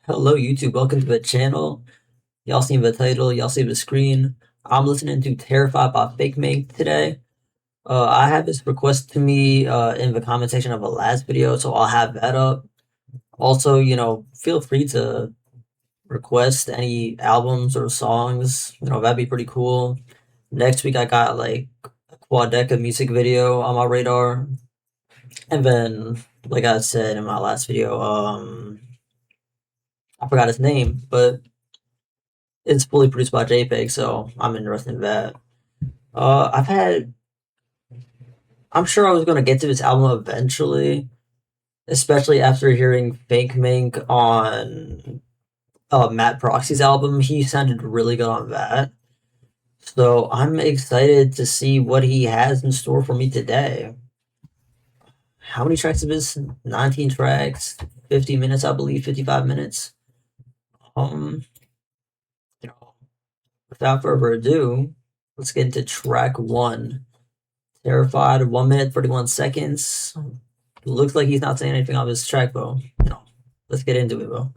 Hello YouTube, welcome to the channel. Y'all seen the title, y'all see the screen. I'm listening to Terrified by fakemink today. I had this request to me in the comment section of the last video, so I'll have that up. Also, feel free to request any albums or songs, that'd be pretty cool. Next week I got like a Quadeca music video on my radar. And then, like I said in my last video, I forgot his name, but it's fully produced by JPEG, so I'm interested in that. I've had. I'm sure I was gonna get to this album eventually, especially after hearing fakemink on Matt Proxy's album. He sounded really good on that. So I'm excited to see what he has in store for me today. How many tracks is this? 19 tracks, 50 minutes, I believe, 55 minutes. Um, you know, Without further ado, let's get into track one. Terrified, 1 minute, 31 seconds. Looks like he's not saying anything on this track, though. Let's get into it, bro.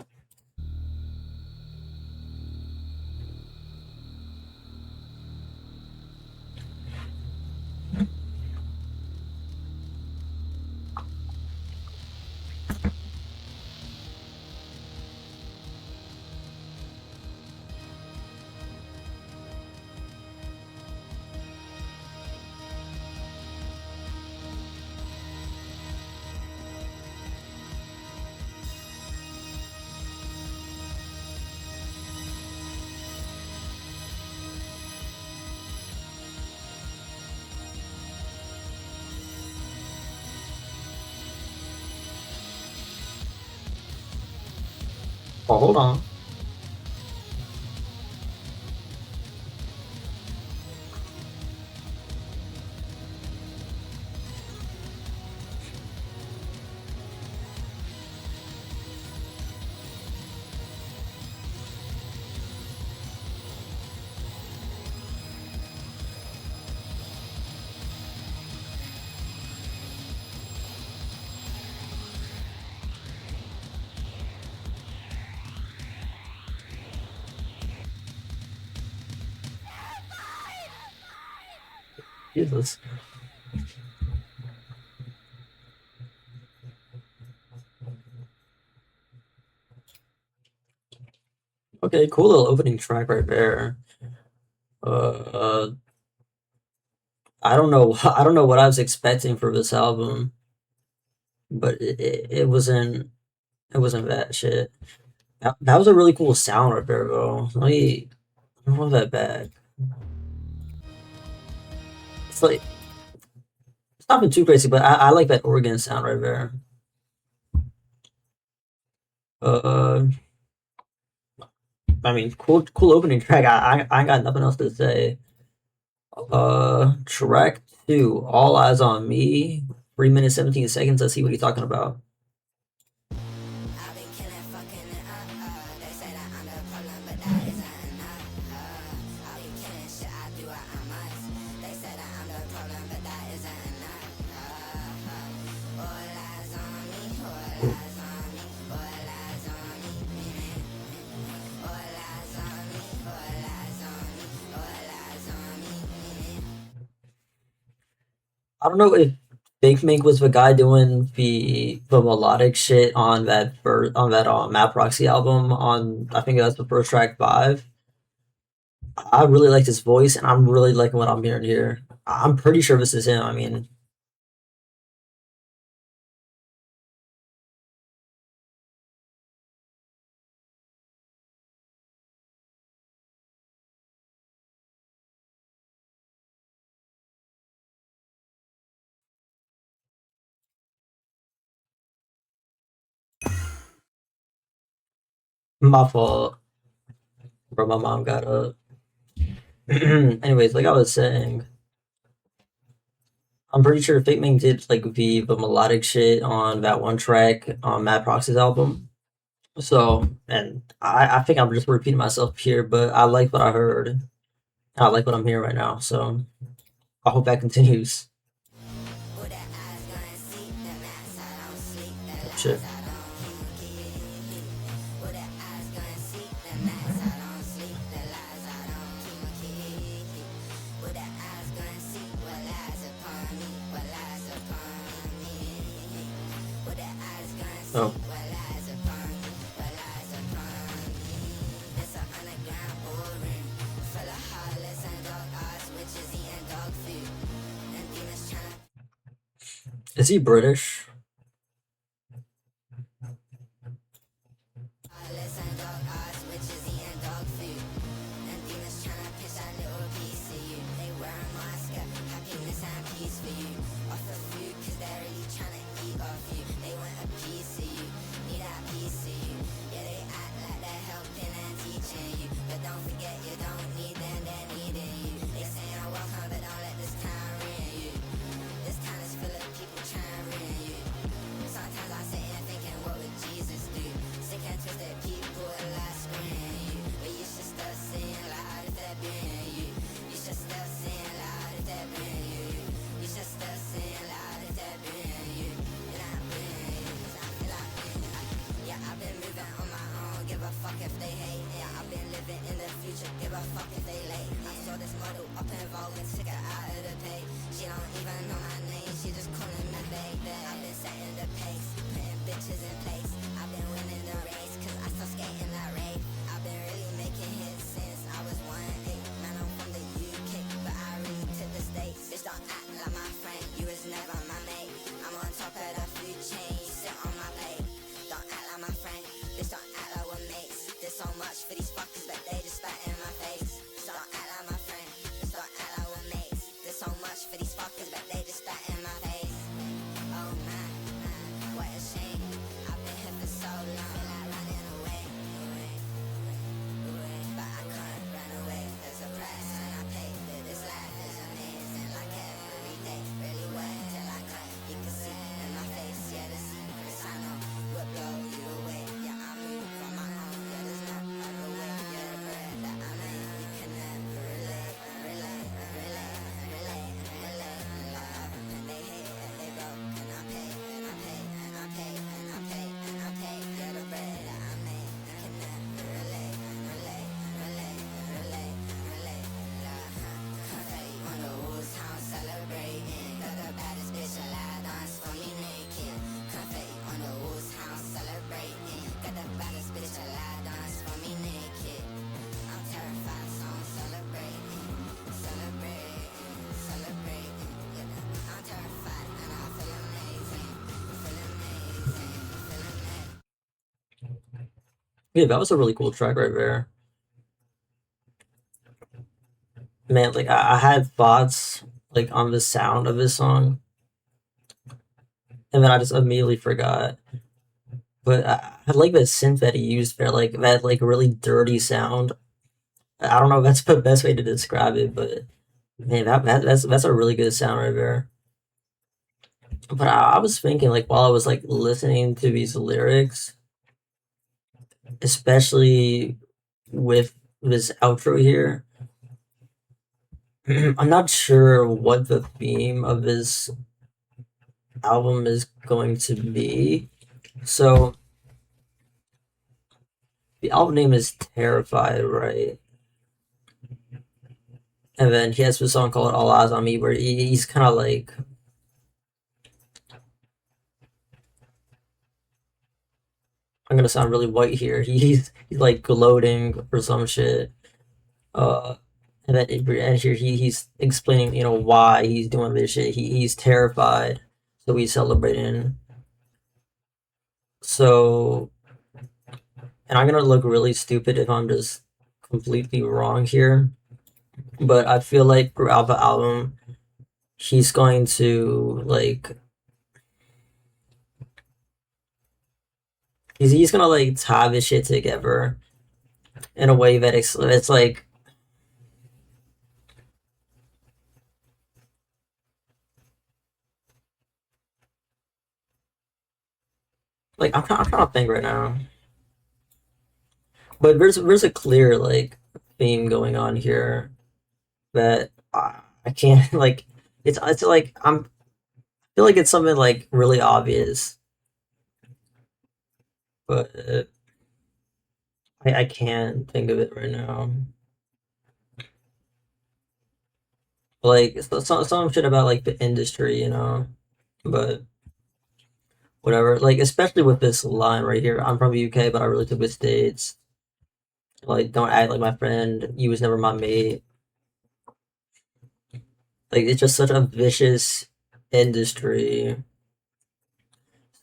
Oh, hold on. Jesus. Okay, cool little opening track right there. Uh, I don't know. I don't know what I was expecting for this album, but it wasn't. It wasn't that shit. That was a really cool sound right there, though. I love that back. It's like it's not been too crazy, but I like that organ sound right there. Uh, I mean, cool opening track. I got nothing else to say. Track two, All Eyes on Me, 3 minutes 17 seconds. Let's see what he's talking about. I don't know if Big Mink was the guy doing the melodic shit on that Map Roxy album on, I think that's the first track 5. I really liked his voice, and I'm really liking what I'm hearing here. I'm pretty sure this is him. I mean, my fault, bro. My mom got up. Anyways, like I was saying, I'm pretty sure Fake Mink did like the melodic shit on that one track on Matt Proxy's album. So, and I think I'm just repeating myself here, but I like what I heard. I like what I'm hearing right now. So I hope that continues. Oh, shit. Is he British? Yeah, that was a really cool track right there. Man, like I had thoughts like on the sound of this song, and then I just immediately forgot. But I like that synth that he used there, like that like really dirty sound. I don't know if that's the best way to describe it, but man, that's a really good sound right there. But I was thinking like while I was like listening to these lyrics, especially with this outro here, I'm not sure what the theme of this album is going to be. So the album name is Terrified, right? And then he has this song called All Eyes on Me where he's kind of like, I'm gonna sound really white here. He's like gloating or some shit. Uh, and then and here he's explaining, why he's doing this shit. He's terrified, so he's celebrating. So, and I'm gonna look really stupid if I'm just completely wrong here, but I feel like throughout the album, he's going to like he's gonna like tie this shit together in a way that it's like I'm trying to think right now. But there's a clear like theme going on here that I can't like. It's like I feel like it's something like really obvious, but I can't think of it right now. Like some shit about like the industry, but whatever. Like especially with this line right here. I'm from the UK, but I really took the States. Like don't act like my friend. You was never my mate. Like it's just such a vicious industry.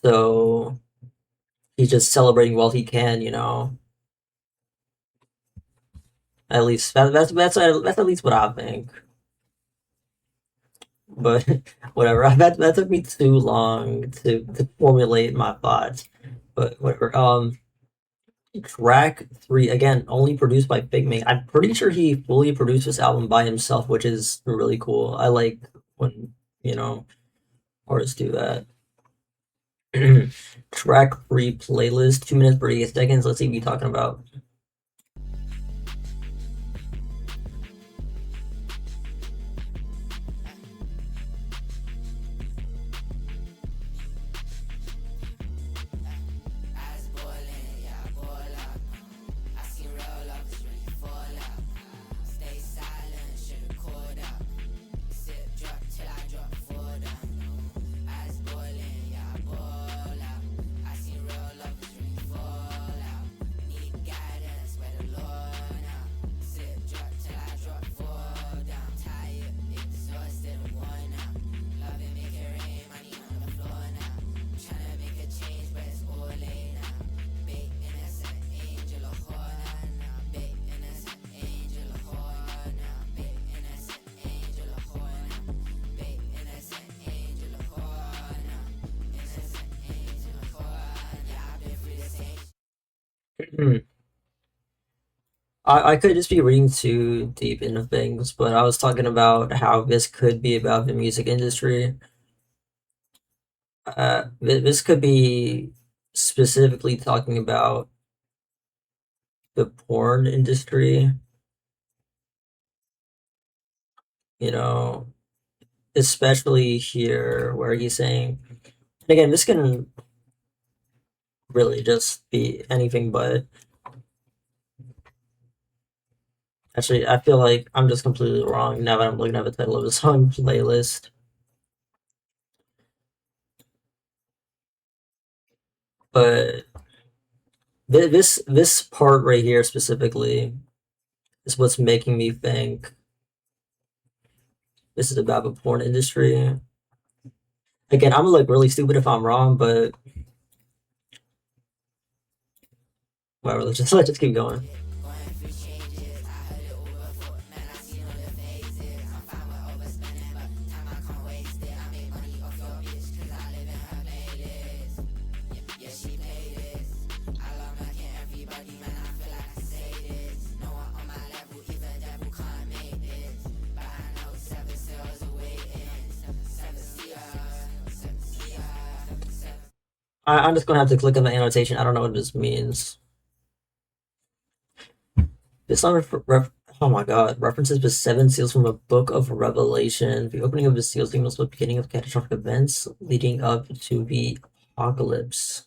So he's just celebrating while he can, At least that's at least what I think. But whatever. That took me too long to formulate my thoughts. But whatever. Track three again, only produced by fakemink. I'm pretty sure he fully produced this album by himself, which is really cool. I like when artists do that. Track three playlist, 2 minutes 38 seconds. Let's see what you're talking about. I could just be reading too deep into things, but I was talking about how this could be about the music industry. This could be specifically talking about the porn industry, you know, especially here where he's saying, and again, this can really just be anything but. Actually, I feel like I'm just completely wrong now that I'm looking at the title of the song playlist. But this part right here specifically is what's making me think this is about the porn industry. Again, I'm gonna look really stupid if I'm wrong, but whatever. Let's just keep going. I'm just gonna have to click on the annotation. I don't know what this means. This song oh my god, references the seven seals from a book of Revelation. The opening of the seals signals the beginning of catastrophic events leading up to the apocalypse.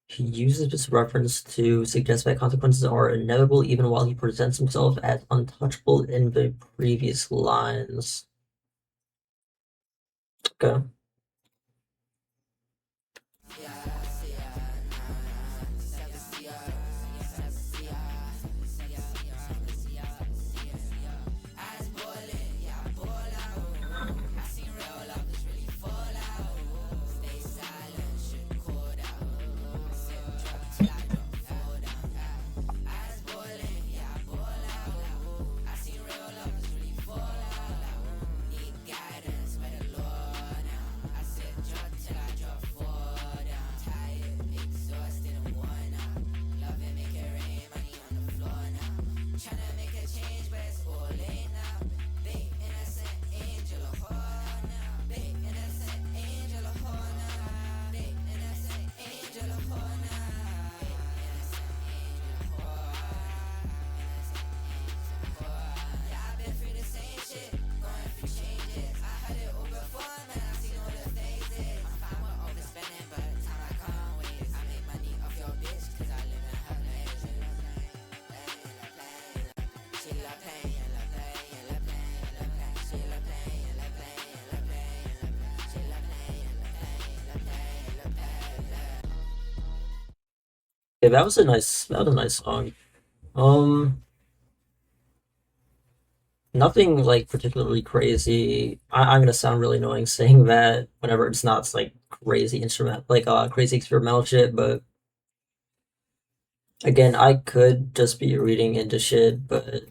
He uses this reference to suggest that consequences are inevitable even while he presents himself as untouchable in the previous lines. Okay. Yeah, that was a nice song. Um, Nothing like particularly crazy. I'm gonna sound really annoying saying that whenever it's not like crazy instrument, like crazy experimental shit. But again, I could just be reading into shit, but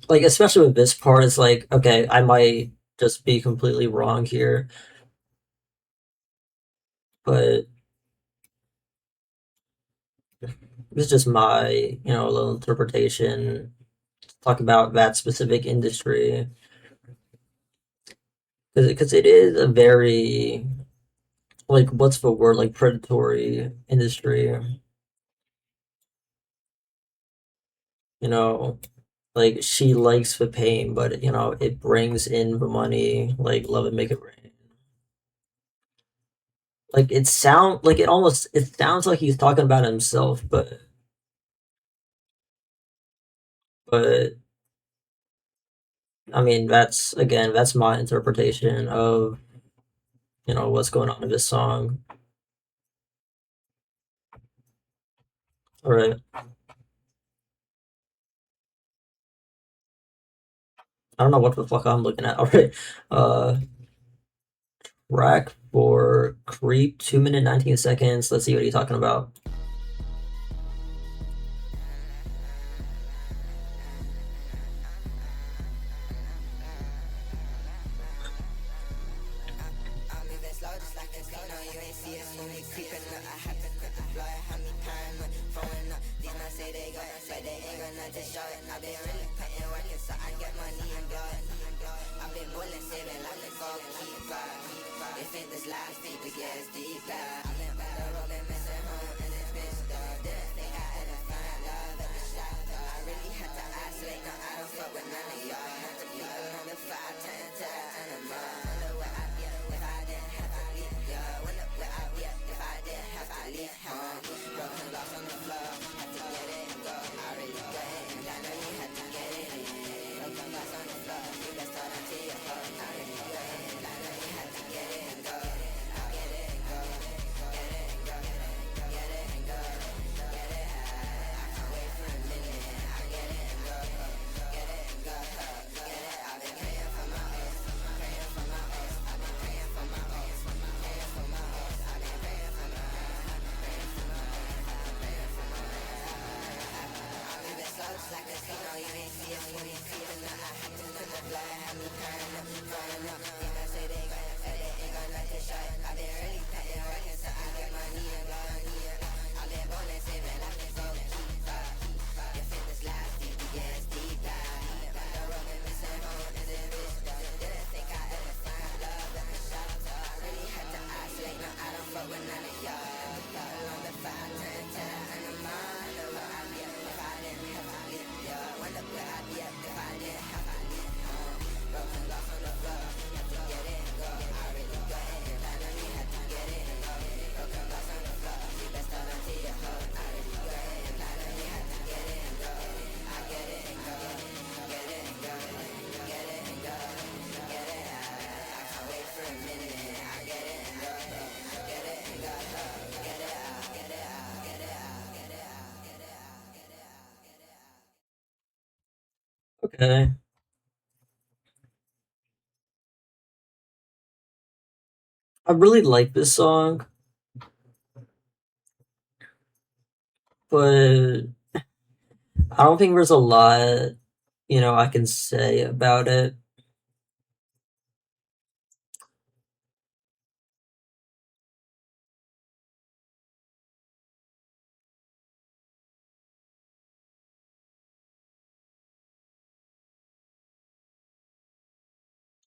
like especially with this part, it's like okay, I might just be completely wrong here, but it's just my little interpretation. Talk about that specific industry because it is a very like what's the word like predatory industry. You know, like she likes the pain, but it brings in the money. Like love and make it rain. Like it sounds like he's talking about himself, but I mean that's my interpretation of what's going on in this song. All right, I don't know what the fuck I'm looking at. All right, uh, rack for creep 2 minute 19 seconds. Let's see what he's talking about. Okay. I really like this song, but I don't think there's a lot, I can say about it.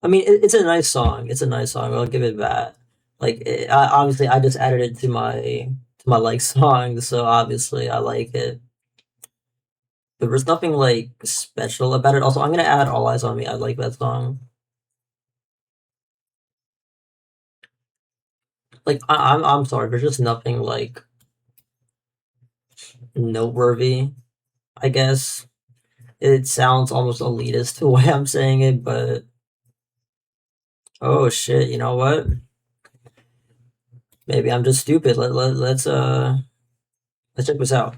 I mean, it's a nice song. It's a nice song. I'll give it that. Like, obviously, I just added it to my like songs, so obviously I like it. But there's nothing like special about it. Also, I'm gonna add "All Eyes on Me." I like that song. Like, I'm sorry, there's just nothing like noteworthy. I guess it sounds almost elitist the way I'm saying it, but oh shit, you know what? Maybe I'm just stupid. Let's check this out.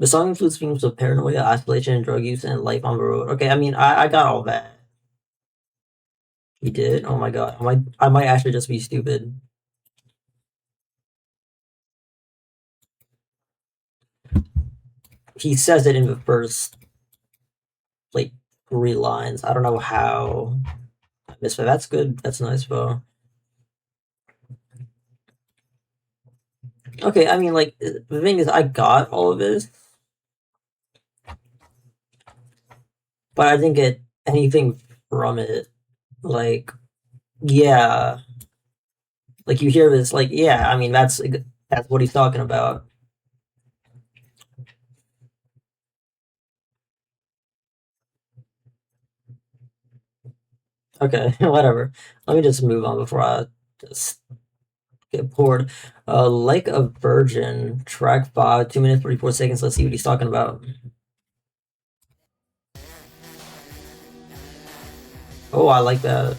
The song includes themes of paranoia, isolation, drug use, and life on the road. Okay, I mean, I got all that. He did? Oh my god. I might actually just be stupid. He says it in the first, like, 3 lines. I don't know how I missed that. That's good. That's nice, bro. Okay, I mean, like, the thing is, I got all of this, but I didn't get anything from it. Like, yeah, like you hear this, like, yeah, I mean, that's what he's talking about. Okay, whatever. Let me just move on before I just get bored. Like a Virgin, track 5, 2 minutes 44 seconds. Let's see what he's talking about. Oh, I like that.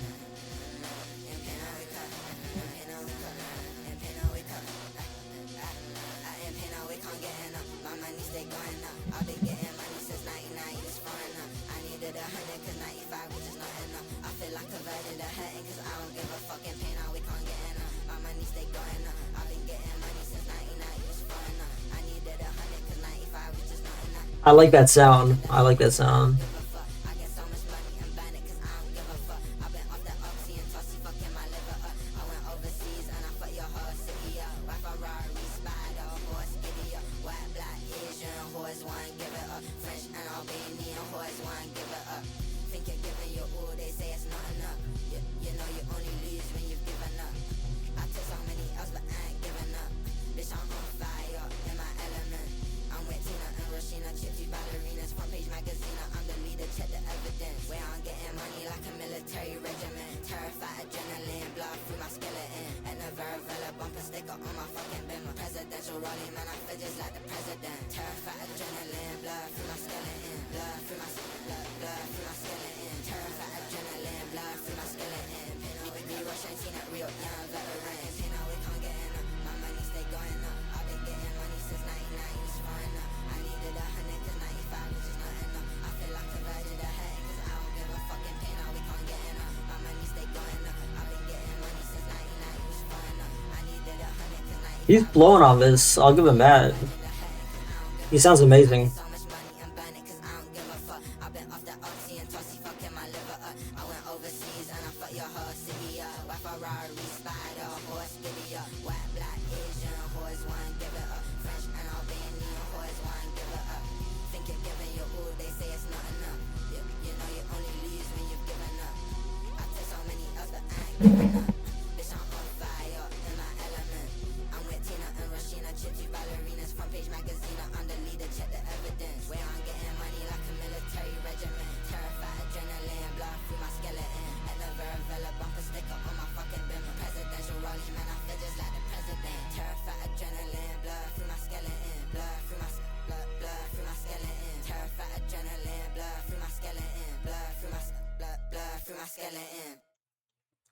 I like that sound. I like that sound. He's blowing on this. I'll give him that. He sounds amazing.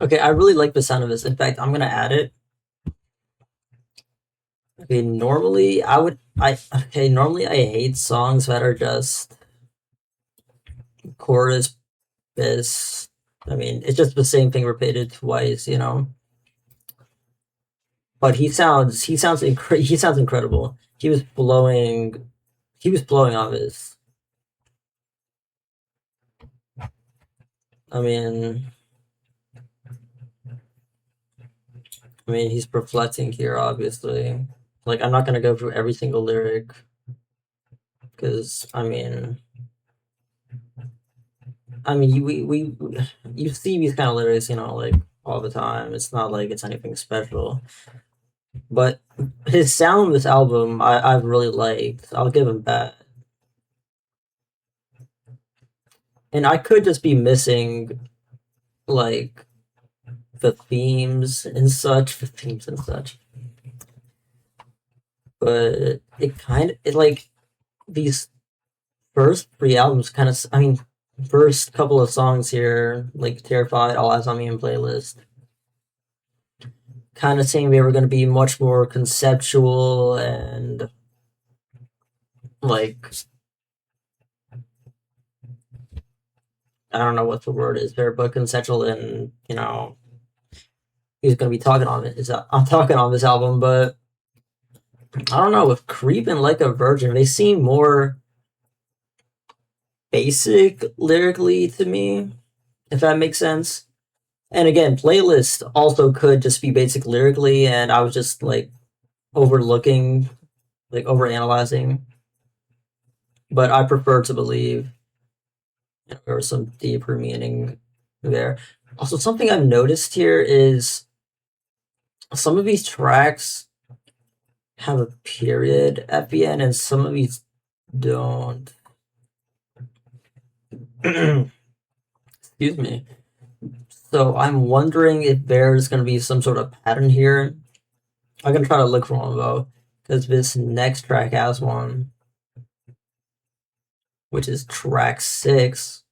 Okay, I really like the sound of this. In fact, I'm gonna add it. Okay, normally I hate songs that are just chorus, bass. I mean, it's just the same thing repeated twice, you know. But he sounds incredible. He was blowing on this. I mean, he's reflecting here, obviously. Like, I'm not gonna go through every single lyric because you see these kind of lyrics, you know, like all the time. It's not like it's anything special. But his sound on this album, I've really liked. I'll give him that. And I could just be missing like the themes and such, but it like these first 3 albums kind of, first couple of songs here, like Terrified, All Eyes on Me and Playlist, kind of saying they were going to be much more conceptual and like, I don't know what the word is there, but consensual, and he's gonna be talking on it. I'm talking on this album, but I don't know, with Creep and Like a Virgin, they seem more basic lyrically to me, if that makes sense. And again, playlist also could just be basic lyrically, and I was just like overlooking, like overanalyzing. But I prefer to believe there was some deeper meaning there. Also, something I've noticed here is some of these tracks have a period at the end, and some of these don't. Excuse me. So I'm wondering if there's going to be some sort of pattern here. I'm going to try to look for one, though, because this next track has one, which is track 6,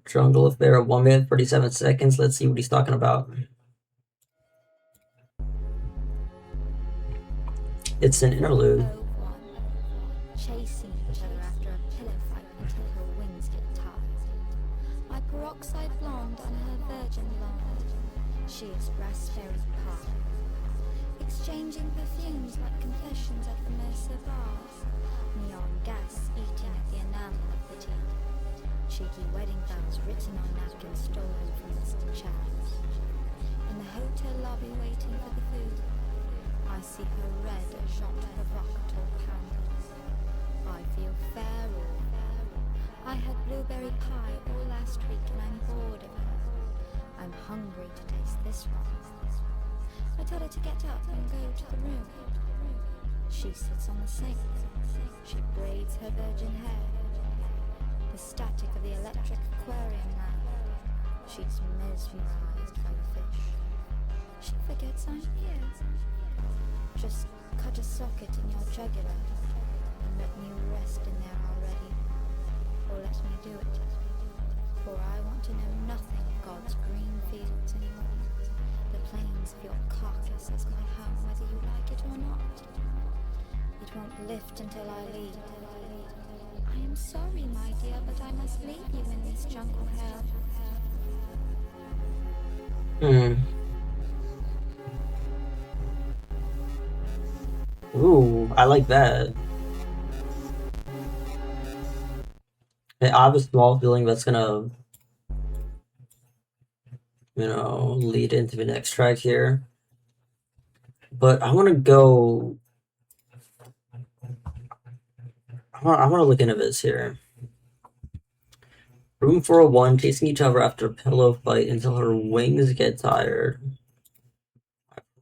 Jungle Affair, 1 minute 37 seconds. Let's see what he's talking about. It's an interlude. Chasing each other after a pillow fight until her wings get tired. My peroxide blonde on her virgin blonde. She is raspberry pie. Exchanging perfumes like confessions at the Mercer bars. Neon gas eating at the enamel of the tea. Cheeky wedding vows written on napkins stolen from Mr. Chow's. In the hotel lobby waiting for the food, I see her red shot provocateur pounders. I feel feral. I had blueberry pie all last week and I'm bored of her. I'm hungry to taste this one. I tell her to get up and go to the room. She sits on the sink. She braids her virgin hair. The static of the electric aquarium lamp. She's mesmerized by the fish. She forgets I'm here. Just cut a socket in your jugular and let me rest in there already. Or let me do it. For I want to know nothing of God's green fields anymore. The plains of your carcass is my home, whether you like it or not. It won't lift until I leave. I am sorry, my dear, but I must leave you in this jungle hell. Ooh, I like that. I have a small feeling that's gonna, lead into the next track here. But I want to go. I want to look into this here. Room 401, chasing each other after a pillow fight until her wings get tired.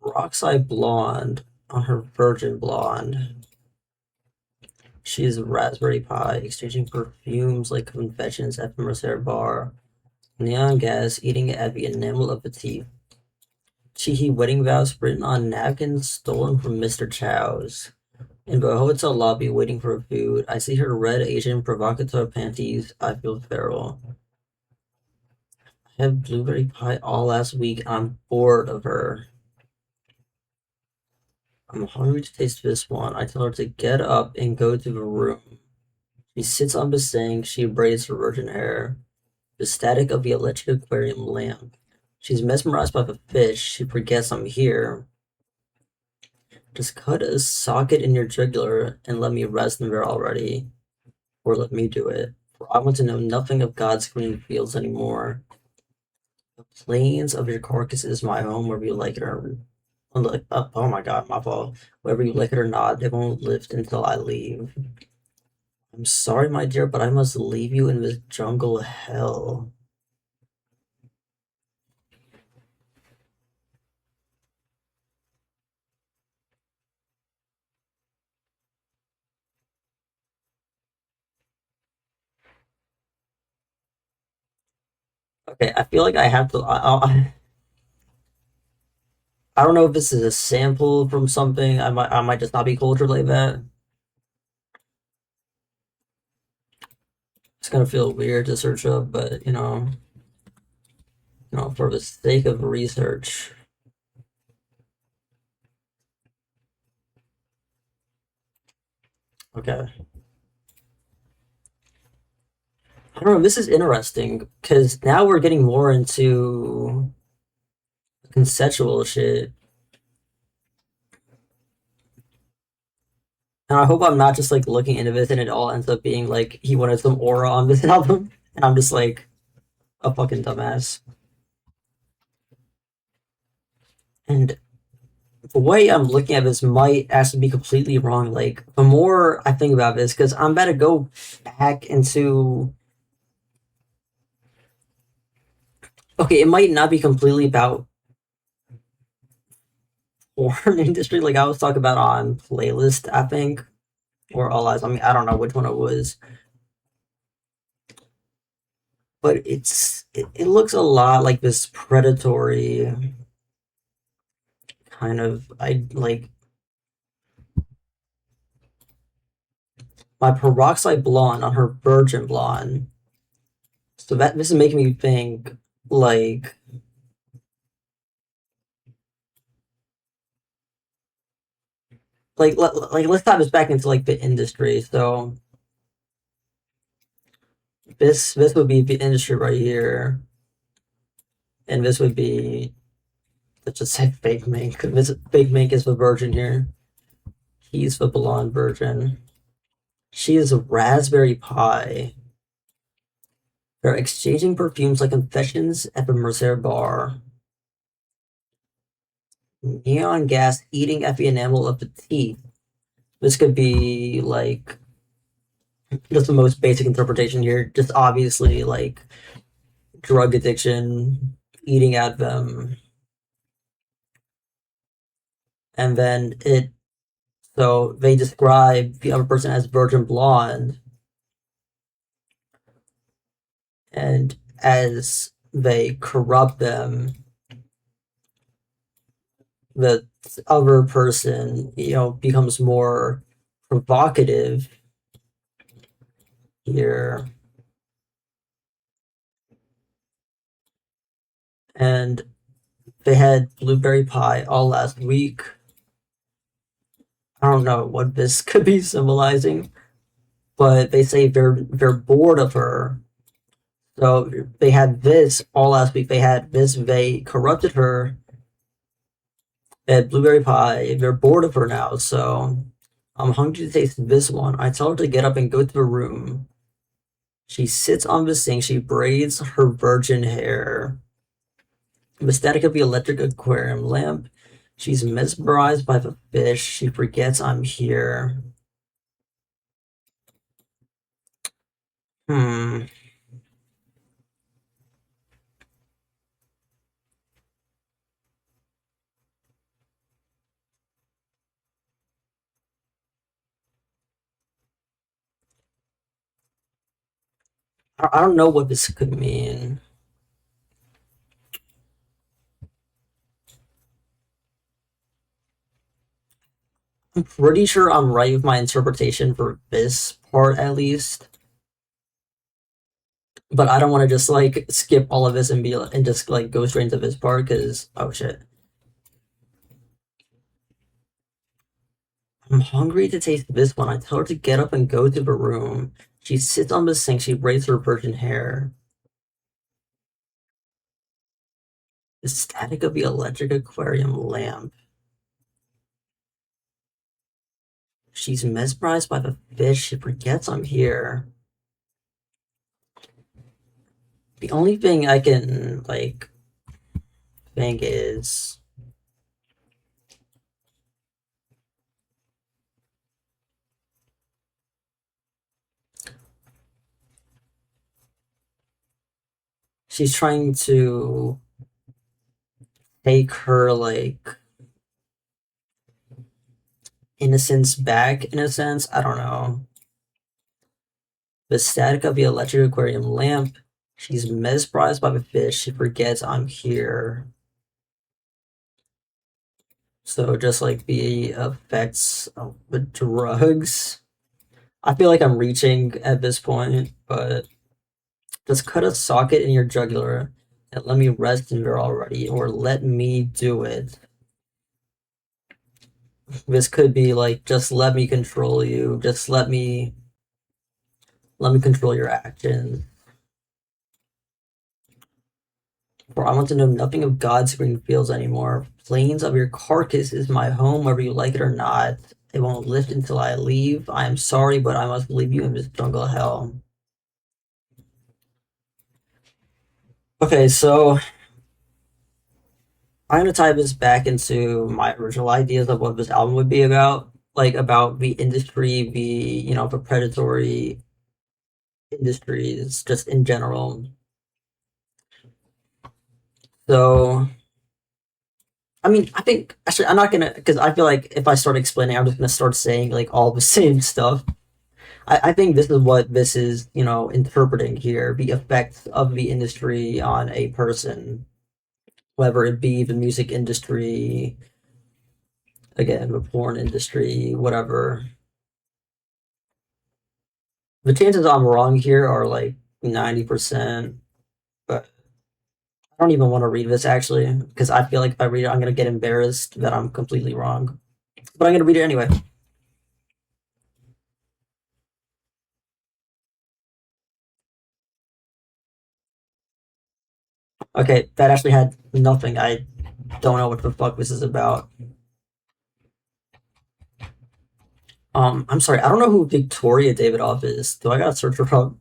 Peroxide blonde on her virgin blonde. She's raspberry pie, exchanging perfumes like confessions at the Mercer bar. Neon gas eating at the enamel of the teeth. Cheeky wedding vows written on napkins stolen from Mr. Chow's. In the hotel lobby waiting for food, I see her red Asian provocateur panties. I feel feral. I had blueberry pie all last week. I'm bored of her. I'm hungry to taste this one. I tell her to get up and go to the room. She sits on the sink. She braids her virgin hair. The static of the electric aquarium lamp. She's mesmerized by the fish. She forgets I'm here. Just cut a socket in your jugular and let me rest in there already. Or let me do it. For I want to know nothing of God's green fields anymore. The plains of your carcass is my home, whether you like it or oh my god, my fault. Whether you like it or not, they won't lift until I leave. I'm sorry, my dear, but I must leave you in this jungle hell. Okay, I feel like I have to. I don't know if this is a sample from something. I might just not be cultured like that. It's gonna feel weird to search up, but for the sake of research. Okay. I don't know. This is interesting because now we're getting more into conceptual shit. And I hope I'm not just like looking into this and it all ends up being like he wanted some aura on this album, and I'm just like a fucking dumbass. And the way I'm looking at this might actually be completely wrong. Like the more I think about this, because I'm about to go back into. Okay, it might not be completely about porn industry, like I was talking about on playlist, I think, or all eyes. I mean, I don't know which one it was, but it looks a lot like this predatory kind of. I like my peroxide blonde on her virgin blonde. So that this is making me think like like let's dive this back into like the industry. So this would be the industry right here, and this would be, let's just say fake mink. This fake mink is the virgin here. He's the blonde virgin. She is a raspberry pie. They're exchanging perfumes like confessions at the Mercer bar. Neon gas eating at the enamel of the teeth. This could be like just the most basic interpretation here. Just obviously like drug addiction, eating at them, and then it. So they describe the other person as virgin blonde, and as they corrupt them, the other person, becomes more provocative here. And they had blueberry pie all last week. I don't know what this could be symbolizing, but they say they're bored of her. So they had this all last week. They had this. They corrupted her. They had blueberry pie. They're bored of her now. So I'm hungry to taste this one. I tell her to get up and go to the room. She sits on the sink. She braids her virgin hair. The static of the electric aquarium lamp. She's mesmerized by the fish. She forgets I'm here. Hmm. I don't know what this could mean. I'm pretty sure I'm right with my interpretation for this part at least. But I don't want to just like skip all of this and just like go straight into this part because oh shit. I'm hungry to taste this one. I tell her to get up and go to the room. She sits on the sink. She braids her virgin hair. The static of the electric aquarium lamp. She's mesmerized by the fish. She forgets I'm here. The only thing I can like think is she's trying to take her like innocence back in a sense. I don't know. The static of the electric aquarium lamp. She's mesmerized by the fish. She forgets I'm here. So just like the effects of the drugs. I feel like I'm reaching at this point, but just cut a socket in your jugular and let me rest in there already, or let me do it. This could be like, just let me control you. Just let me control your actions. For I want to know nothing of God's green fields anymore. Plains of your carcass is my home, whether you like it or not. It won't lift until I leave. I am sorry, but I must leave you in this jungle hell. Okay, so I'm gonna tie this back into my original ideas of what this album would be about, like about the industry, the predatory industries, just in general. So, I mean, I think actually I'm not gonna because I feel like if I start explaining, I'm just gonna start saying like all the same stuff. I think this is what this is, interpreting here, the effects of the industry on a person, whether it be the music industry, again, the porn industry, whatever. The chances I'm wrong here are like 90%, but I don't even want to read this actually, because I feel like if I read it, I'm going to get embarrassed that I'm completely wrong. But I'm going to read it anyway. Okay, that actually had nothing. I don't know what the fuck this is about. I'm sorry, I don't know who Victoria Davidoff is. Do I gotta search her up?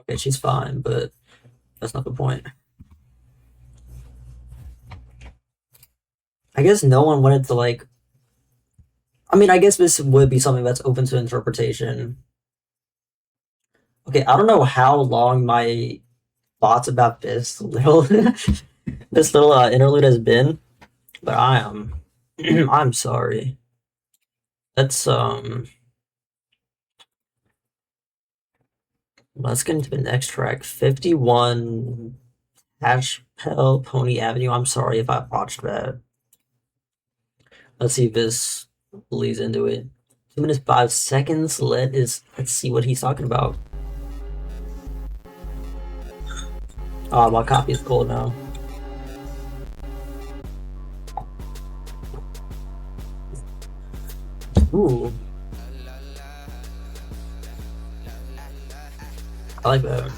Okay, she's fine, but that's not the point. I guess no one wanted to like. I mean, I guess this would be something that's open to interpretation. Okay, I don't know how long my thoughts about this little this little interlude has been, but I am I'm sorry. Let's let's get into the next track. 51 Ttashpel Pony Avenue. I'm sorry if I botched that. Let's see if this leads into it. 2 minutes 5 seconds. Let's see what he's talking about. Oh, my copy is cold now. Ooh, I like that.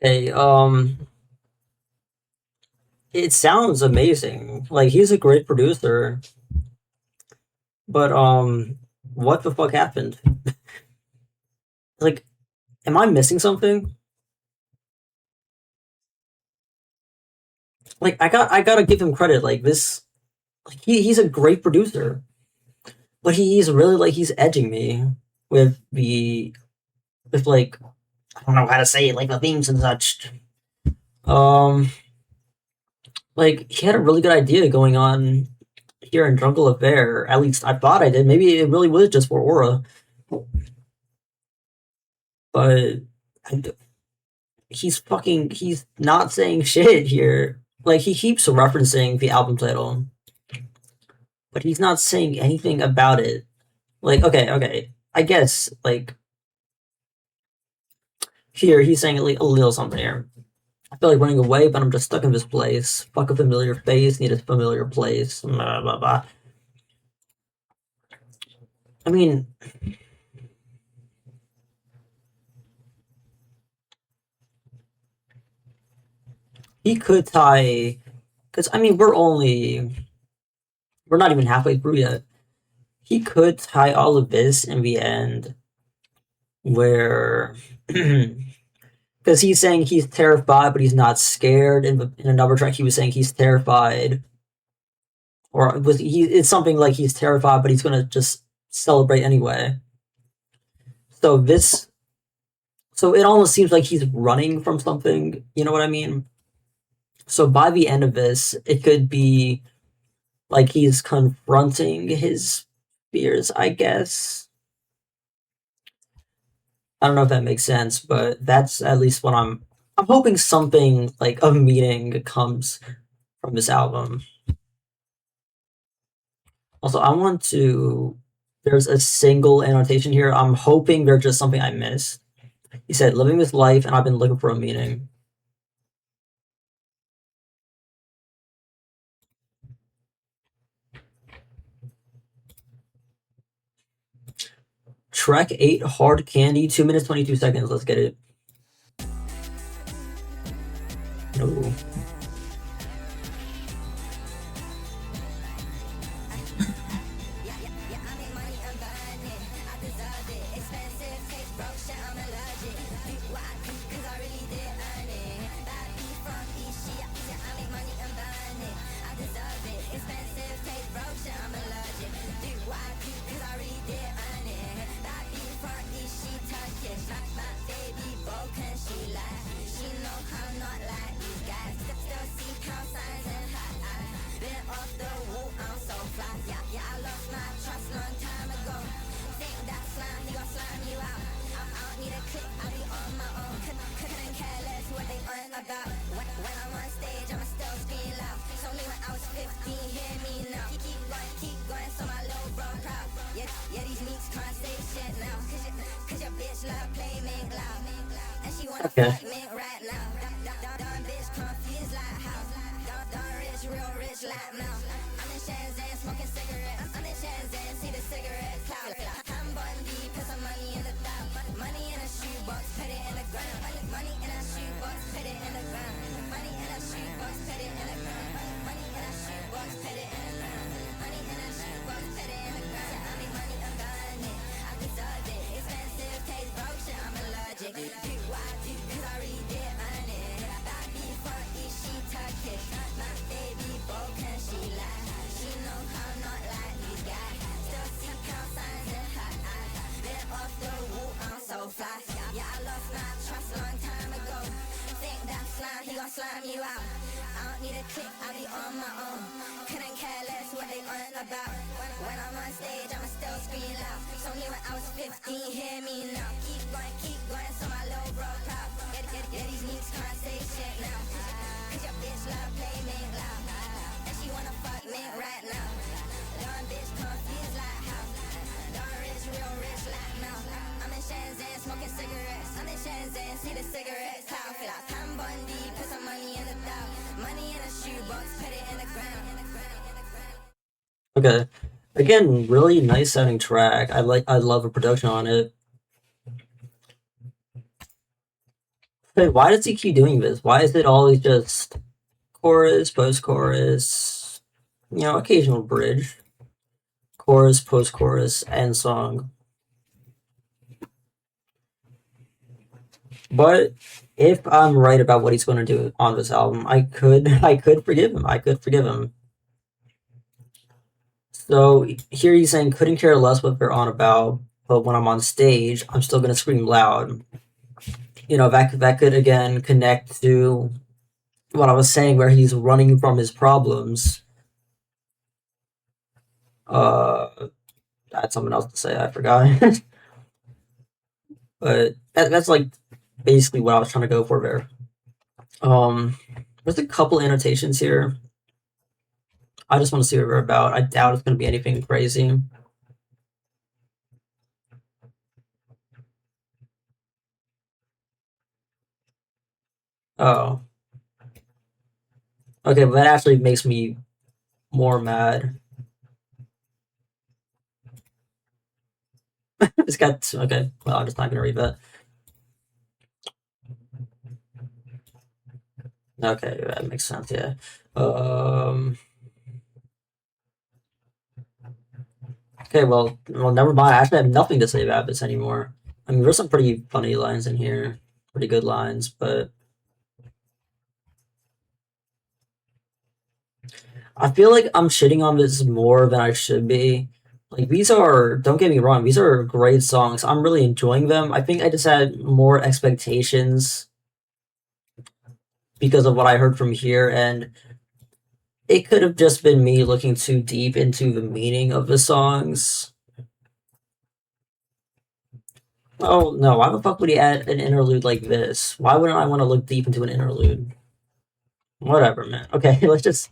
Okay, it sounds amazing. Like he's a great producer, but what the fuck happened? Like, am I missing something? Like I gotta give him credit. Like this, like he's a great producer, but he's really like he's edging me with the with like I don't know how to say it, like the themes and such. Um, like he had a really good idea going on here in Jungle Affair. At least I thought I did. Maybe it really was just for Aura, but I, he's not saying shit here. Like he keeps referencing the album title, but he's not saying anything about it. Like okay, I guess like here he's saying like a little something here. I feel like running away, but I'm just stuck in this place. Fuck a familiar face, need a familiar place. Blah blah blah. I mean, he could tie because I mean we're not even halfway through yet. He could tie all of this in the end where because he's saying he's terrified but he's not scared. In another track he was saying he's terrified, or it's something like he's terrified but he's gonna just celebrate anyway. So this so it almost seems like he's running from something, you know what I mean? So by the end of this it could be like he's confronting his fears, I guess. I don't know if that makes sense, but that's at least what I'm hoping something like a meeting comes from this album. Also, I want to there's a single annotation here. I'm hoping there's just something I missed. He said, living this life and I've been looking for a meaning. Track 8, Hard Candy, 2 minutes 22 seconds. Let's get it. No. Okay. Okay. Again, really nice sounding track. I love the production on it. Hey, why does he keep doing this? Why is it always just chorus, post chorus, occasional bridge, chorus, post chorus, end song? But if I'm right about what he's going to do on this album, I could forgive him. I could forgive him. So here he's saying couldn't care less what they're on about, but when I'm on stage, I'm still going to scream loud. You know, that could again connect to what I was saying, where he's running from his problems. I had something else to say, I forgot. But that's like basically what I was trying to go for there. There's a couple annotations here. I just want to see what they're about. I doubt it's going to be anything crazy. Oh, okay, but that actually makes me more mad. It's got okay. Well, I'm just not gonna read that. Okay, that makes sense. Yeah. Um. Okay. Well, never mind. I actually have nothing to say about this anymore. I mean, there's some pretty funny lines in here, pretty good lines, but I feel like I'm shitting on this more than I should be. Like these are, don't get me wrong, these are great songs. I'm really enjoying them. I think I just had more expectations because of what I heard from here, and it could have just been me looking too deep into the meaning of the songs. Oh no, why the fuck would he add an interlude like this? Why wouldn't I want to look deep into an interlude? Whatever, man. Okay, let's just.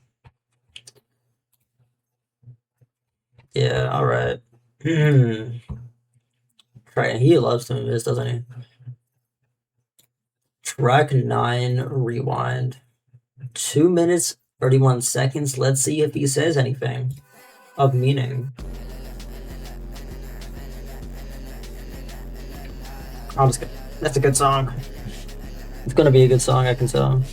Yeah, alright. Right, he loves doing this, doesn't he? Track 9, rewind. 2 minutes, 31 seconds. Let's see if he says anything of meaning. I'm just kidding. That's a good song. It's gonna be a good song, I can tell.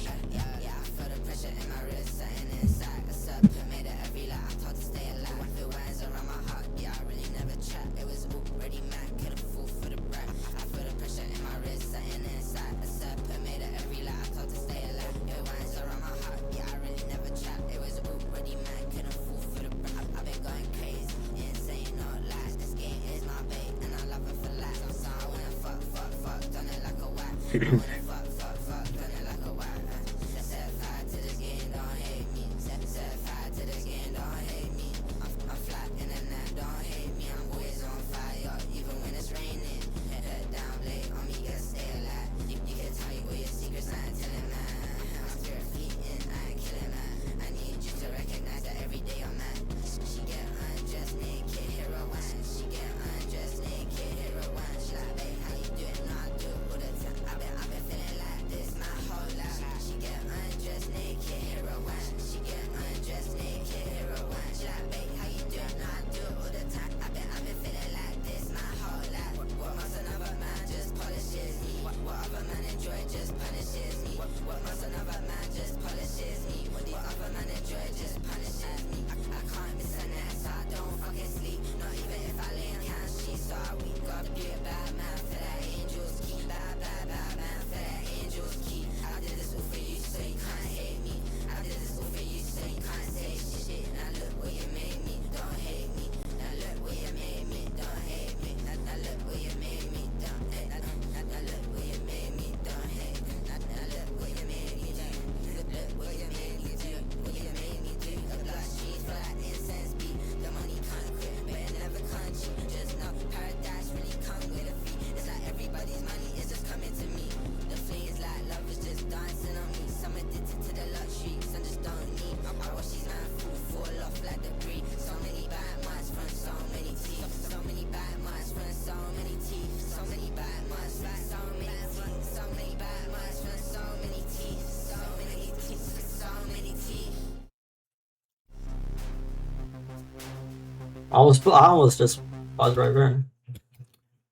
I almost just paused right there.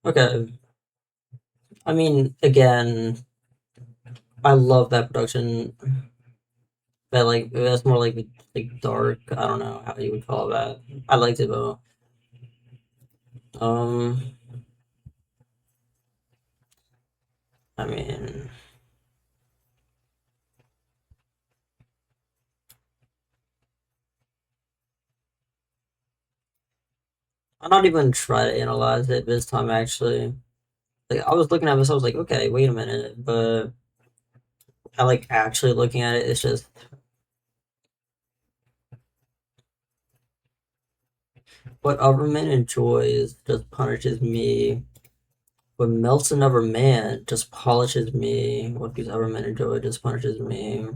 Okay. I mean, again, I love that production. That like that's more like dark. I don't know how you would call that. I liked it though. Um, I mean, I'm not even trying to analyze it this time, actually. Like, I was looking at this, I was like, okay, wait a minute, but I like actually looking at it, it's just what other man enjoys just punishes me. What melts another man just polishes me. What these other men enjoy just punishes me.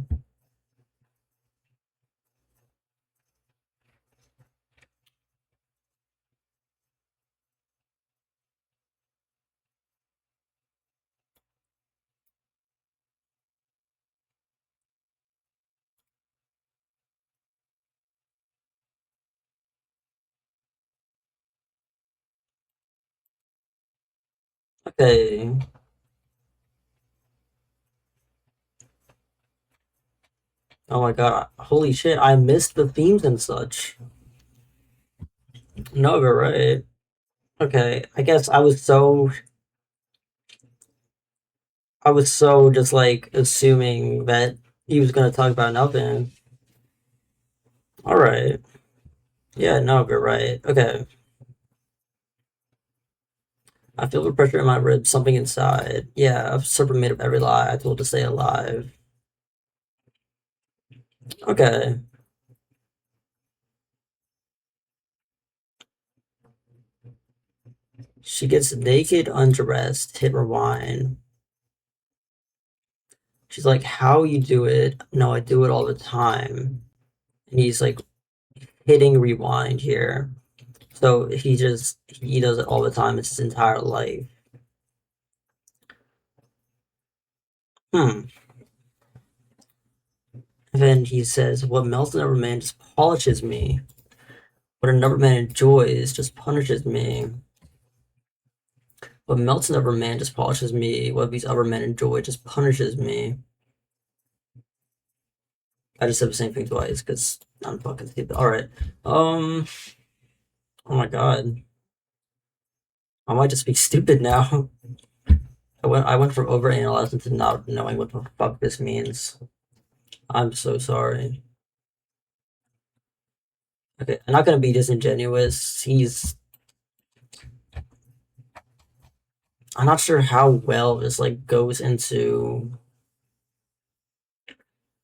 Okay. Oh my god. Holy shit, I missed the themes and such. No, you're right. Okay, I guess I was so just like assuming that he was gonna talk about nothing. Alright. Yeah, no, you're right. Okay. I feel the pressure in my ribs, something inside. Yeah, I've serpent made of every lie I told to stay alive. Okay. She gets naked, undressed, hit rewind. She's like, how you do it? No, I do it all the time. And he's like hitting rewind here. So he does it all the time. It's his entire life. Hmm. And then he says, what melts another man just polishes me. What another man enjoys just punishes me. What melts another man just polishes me. What these other men enjoy just punishes me. I just said the same thing twice because I'm fucking stupid. Alright. Oh my god. I might just be stupid now. I went from overanalyzing to not knowing what the fuck this means. I'm so sorry. Okay, I'm not gonna be disingenuous. I'm not sure how well this like goes into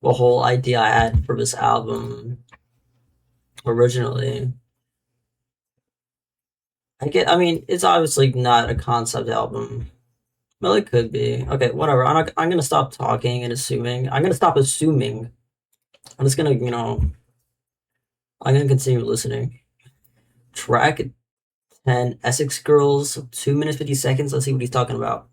the whole idea I had for this album originally. I mean, it's obviously not a concept album. Well, it could be. Okay, whatever. I'm gonna stop talking and assuming. I'm gonna stop assuming. I'm just gonna, I'm gonna continue listening. Track 10, Essex Girls, 2 minutes 50 seconds. Let's see what he's talking about.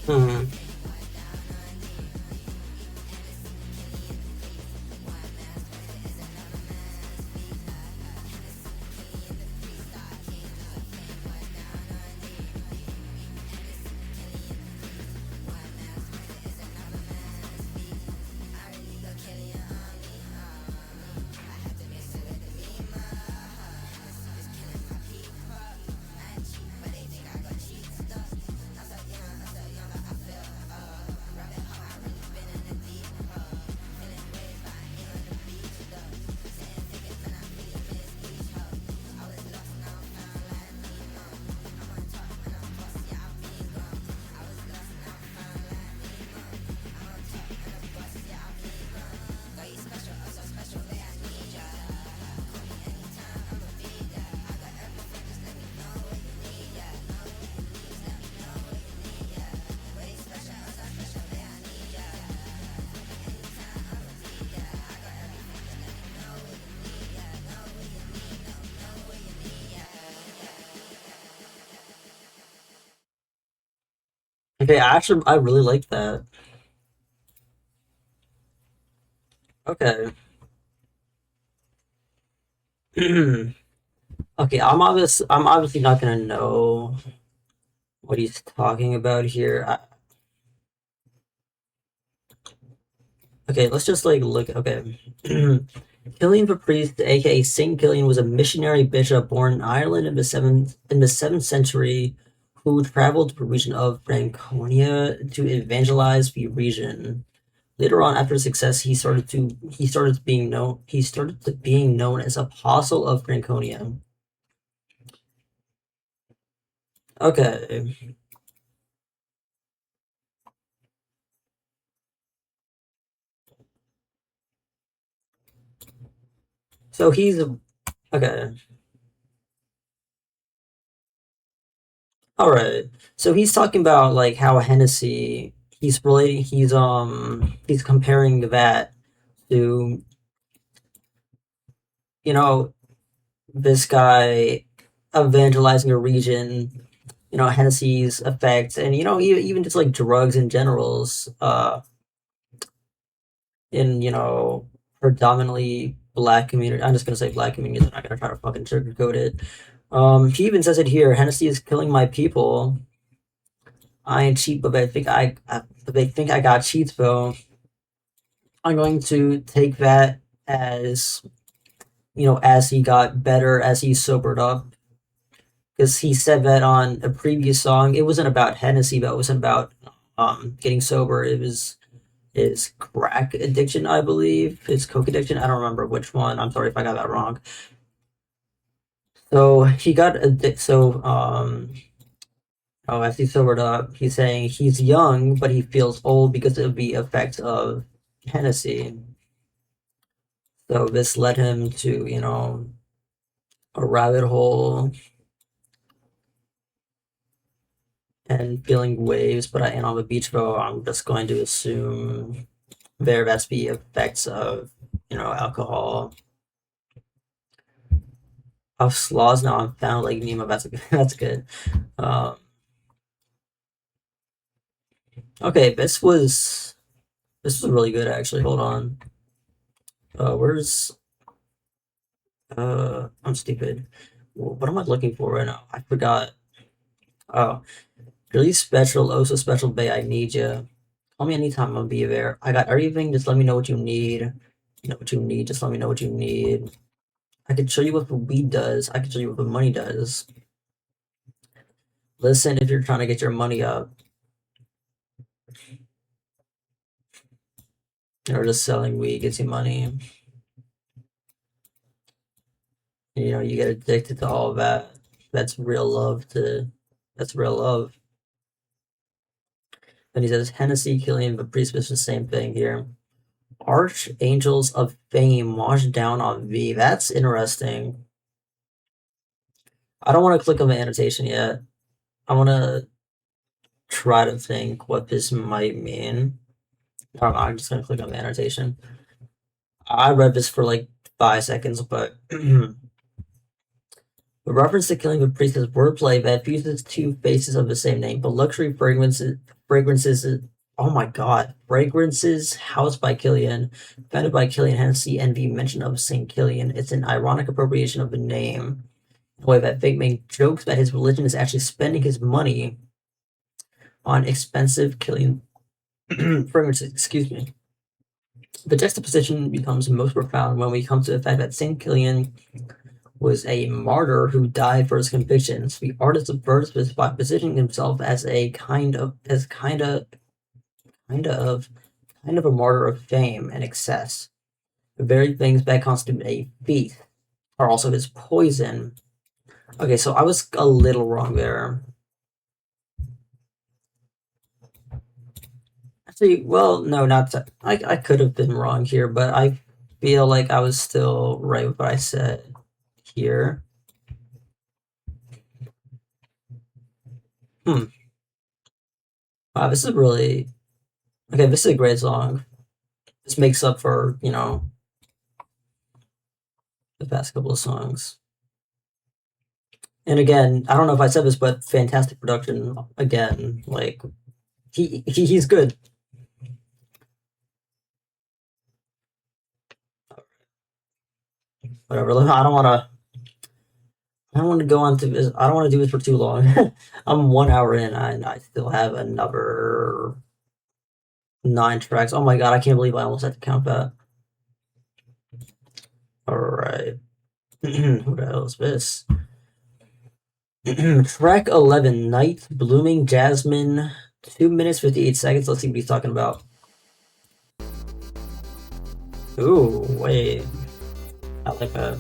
Hmm. Okay, I really like that. Okay. Okay, I'm obviously not gonna know what he's talking about here. Okay, let's just like look. Okay. Killian Baptiste, aka Saint Killian, was a missionary bishop born in Ireland in the seventh century, who traveled to the region of Franconia to evangelize the region. Later on, after success, he started to being known as Apostle of Franconia. Okay, so he's okay. All right. So he's talking about like how Hennessy. He's comparing that to you know this guy evangelizing a region. Hennessy's effects, and even just like drugs in generals. In predominantly black community. I'm just gonna say black communities. I'm not gonna try to fucking sugarcoat it. He even says it here. Hennessy is killing my people. I ain't cheap, but they think I got cheats, bro. I'm going to take that as as he got better, as he sobered up, because he said that on a previous song. It wasn't about Hennessy, but it was about getting sober. It was his crack addiction, I believe, his coke addiction. I don't remember which one. I'm sorry if I got that wrong. So he got addicted. As he sobered up, he's saying he's young, but he feels old because of the effects of Hennessy. So this led him to, a rabbit hole and feeling waves. But I ain't on the beach, bro. I'm just going to assume that's the effects of, alcohol. Of slaws now I'm found like Nemo. That's that's good. Um, okay, this was really good actually. Hold on. Where's I'm stupid. What am I looking for right now? I forgot. Oh, really special, oh so special, babe. I need you. Call me anytime. I'll be there. I got everything. Just let me know what you need. You know what you need. Just let me know what you need. I can show you what the weed does. I can show you what the money does. Listen, if you're trying to get your money up, or just selling weed gets you money. You get addicted to all of that. That's real love. That's real love. Then he says Hennessy, Killian, but pretty much the same thing here. Archangels of Fame washed down on V. That's interesting. I don't want to click on the annotation yet. I want to try to think what this might mean. I'm just gonna click on the annotation. I read this for like 5 seconds, but the reference to killing the priest is wordplay that fuses two faces of the same name. But luxury fragrances. Oh my god, fragrances housed by Killian, founded by Killian Hennessy, and the mention of Saint Killian. It's an ironic appropriation of the name. The way that fakemink jokes that his religion is actually spending his money on expensive Killian fragrances. Excuse me. The juxtaposition becomes most profound when we come to the fact that Saint Killian was a martyr who died for his convictions. The artist subverts this by positioning himself as a kind of a martyr of fame and excess. The very things that constitute a thief are also his poison. Okay, so I was a little wrong there. Actually, well, no, not to, I could have been wrong here, but I feel like I was still right with what I said here. Wow, this is really okay. This is a great song. This makes up for the past couple of songs. And again, I don't know if I said this, but fantastic production again. Like He's good. Whatever. I don't want to. I don't want to go on to this. I don't want to do this for too long. I'm 1 hour in, and I still have another 9 tracks. Oh my god! I can't believe I almost had to count that. All right. What else? This. Track 11, Night Blooming Jasmine, 2 minutes 58 seconds. Let's see what he's talking about. Ooh, wait. I like that.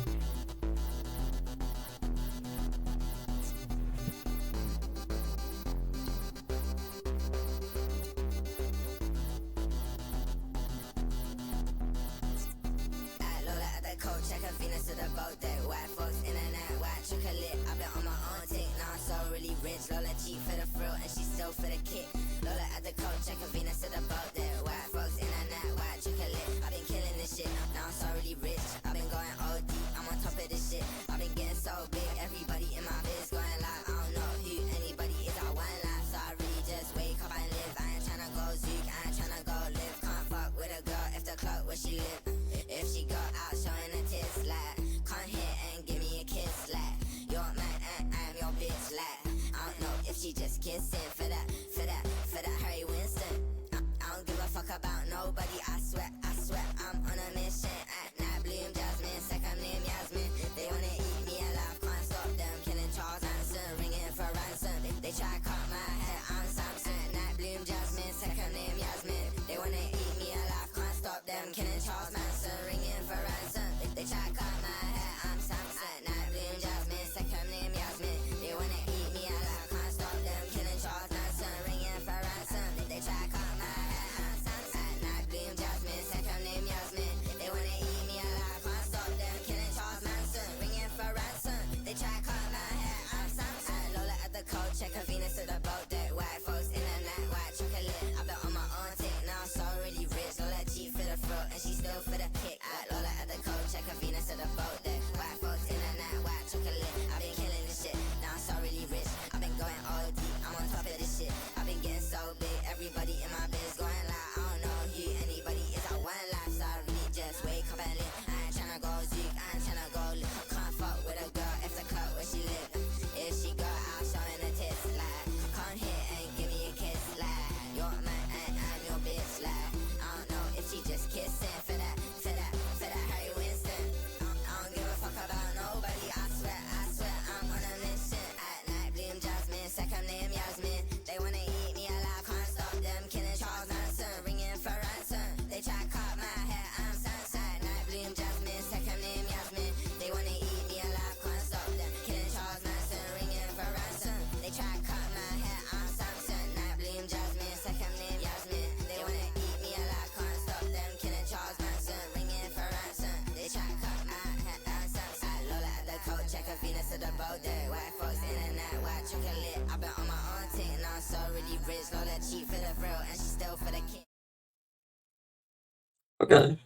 Okay.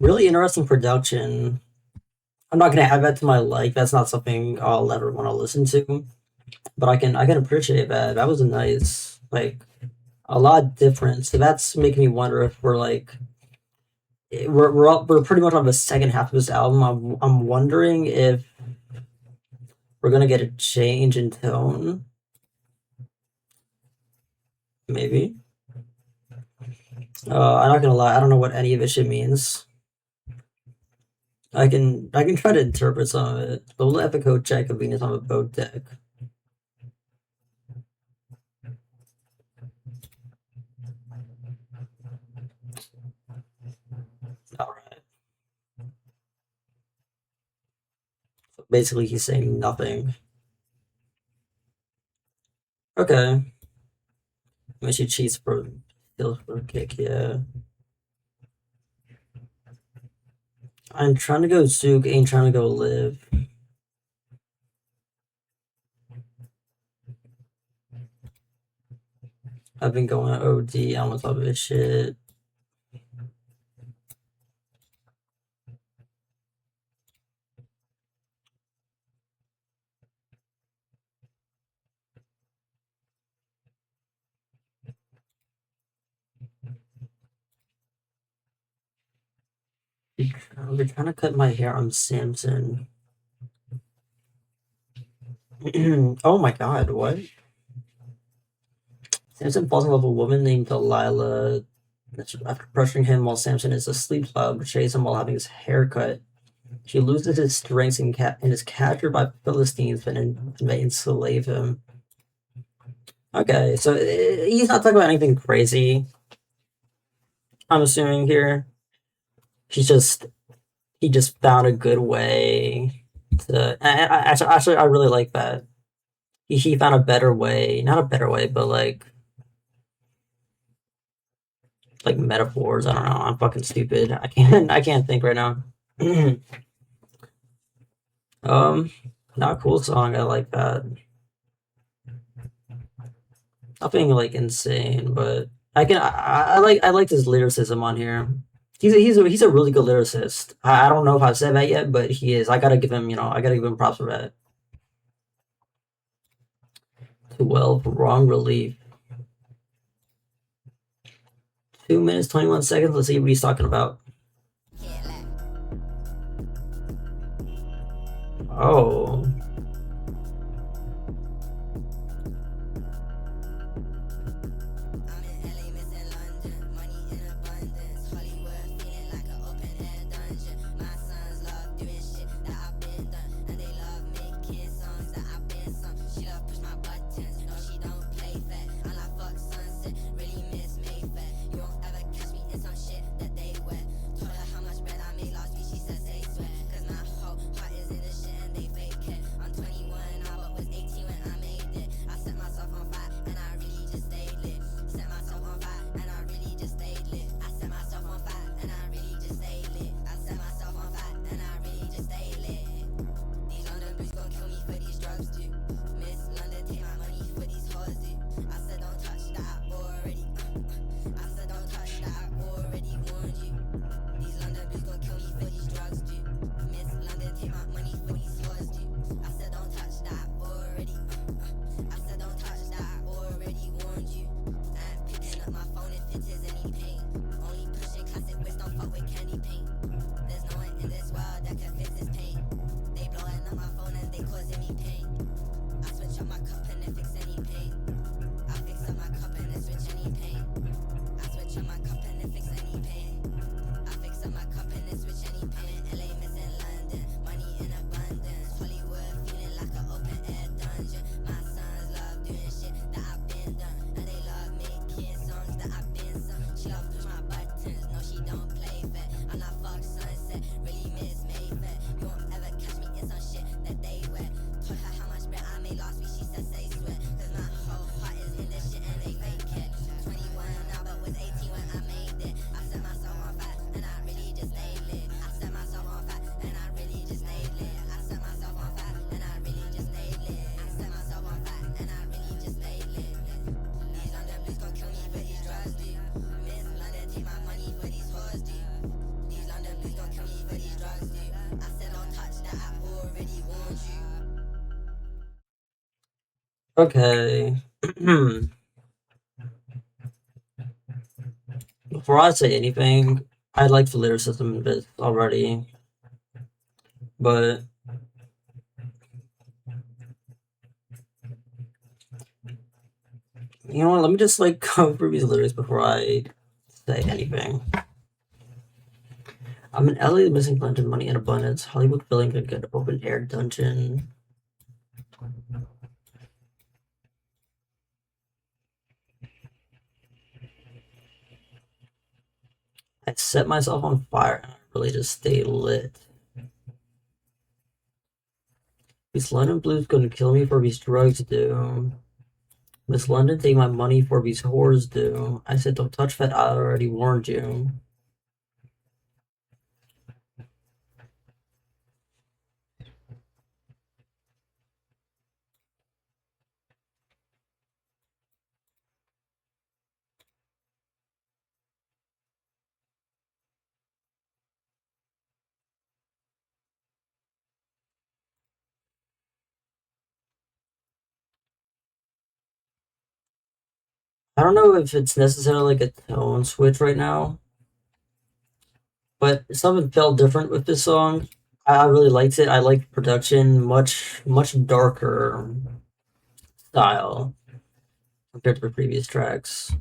Really interesting production. I'm not gonna add that to my like. That's not something I'll ever want to listen to. But I can appreciate that. That was a nice, like, a lot different. So that's making me wonder if we're like we're pretty much on the second half of this album. I'm wondering if we're gonna get a change in tone. Maybe. I'm not gonna lie. I don't know what any of this shit means. I can try to interpret some of it. But we'll epic check of Venus on a boat deck. All right. So basically, he's saying nothing. Okay. I mean, she cheats for steals for a kick. Yeah. I'm trying to go Zook. Ain't trying to go live. I've been going OD. I'm on top of this shit. We're trying to cut my hair on Samson. Oh my god, what? Samson falls in love with a woman named Delilah. After pressuring him while Samson is asleep, Delilah betrays him while having his hair cut. She loses his strength and is captured by Philistines and they enslave him. Okay, so he's not talking about anything crazy. I'm assuming here. He's just he just found a good way to. Actually, I really like that. He found a better way, not a better way, but like metaphors. I don't know. I'm fucking stupid. I can't think right now. um, Not a cool song. I like that. Nothing like insane, but I like his lyricism on here. He's a really good lyricist. I don't know if I've said that yet, but he is. I gotta give him props for that. 12 wrong relief. 2 minutes 21 seconds. Let's see what he's talking about. Oh. Okay. Before I say anything, I like the lyricism a bit already, but you know what? Let me just like go through these lyrics before I say anything. I'm an LA missing London money in abundance. Hollywood filling could get open air dungeon. I set myself on fire and I really just stay lit. These London blues gonna kill me for these drugs do. Miss London, take my money for these whores do. I said don't touch that, I already warned you. I don't know if it's necessarily like a tone switch right now, but something felt different with this song. I really liked it. I liked production, much darker style compared to the previous tracks.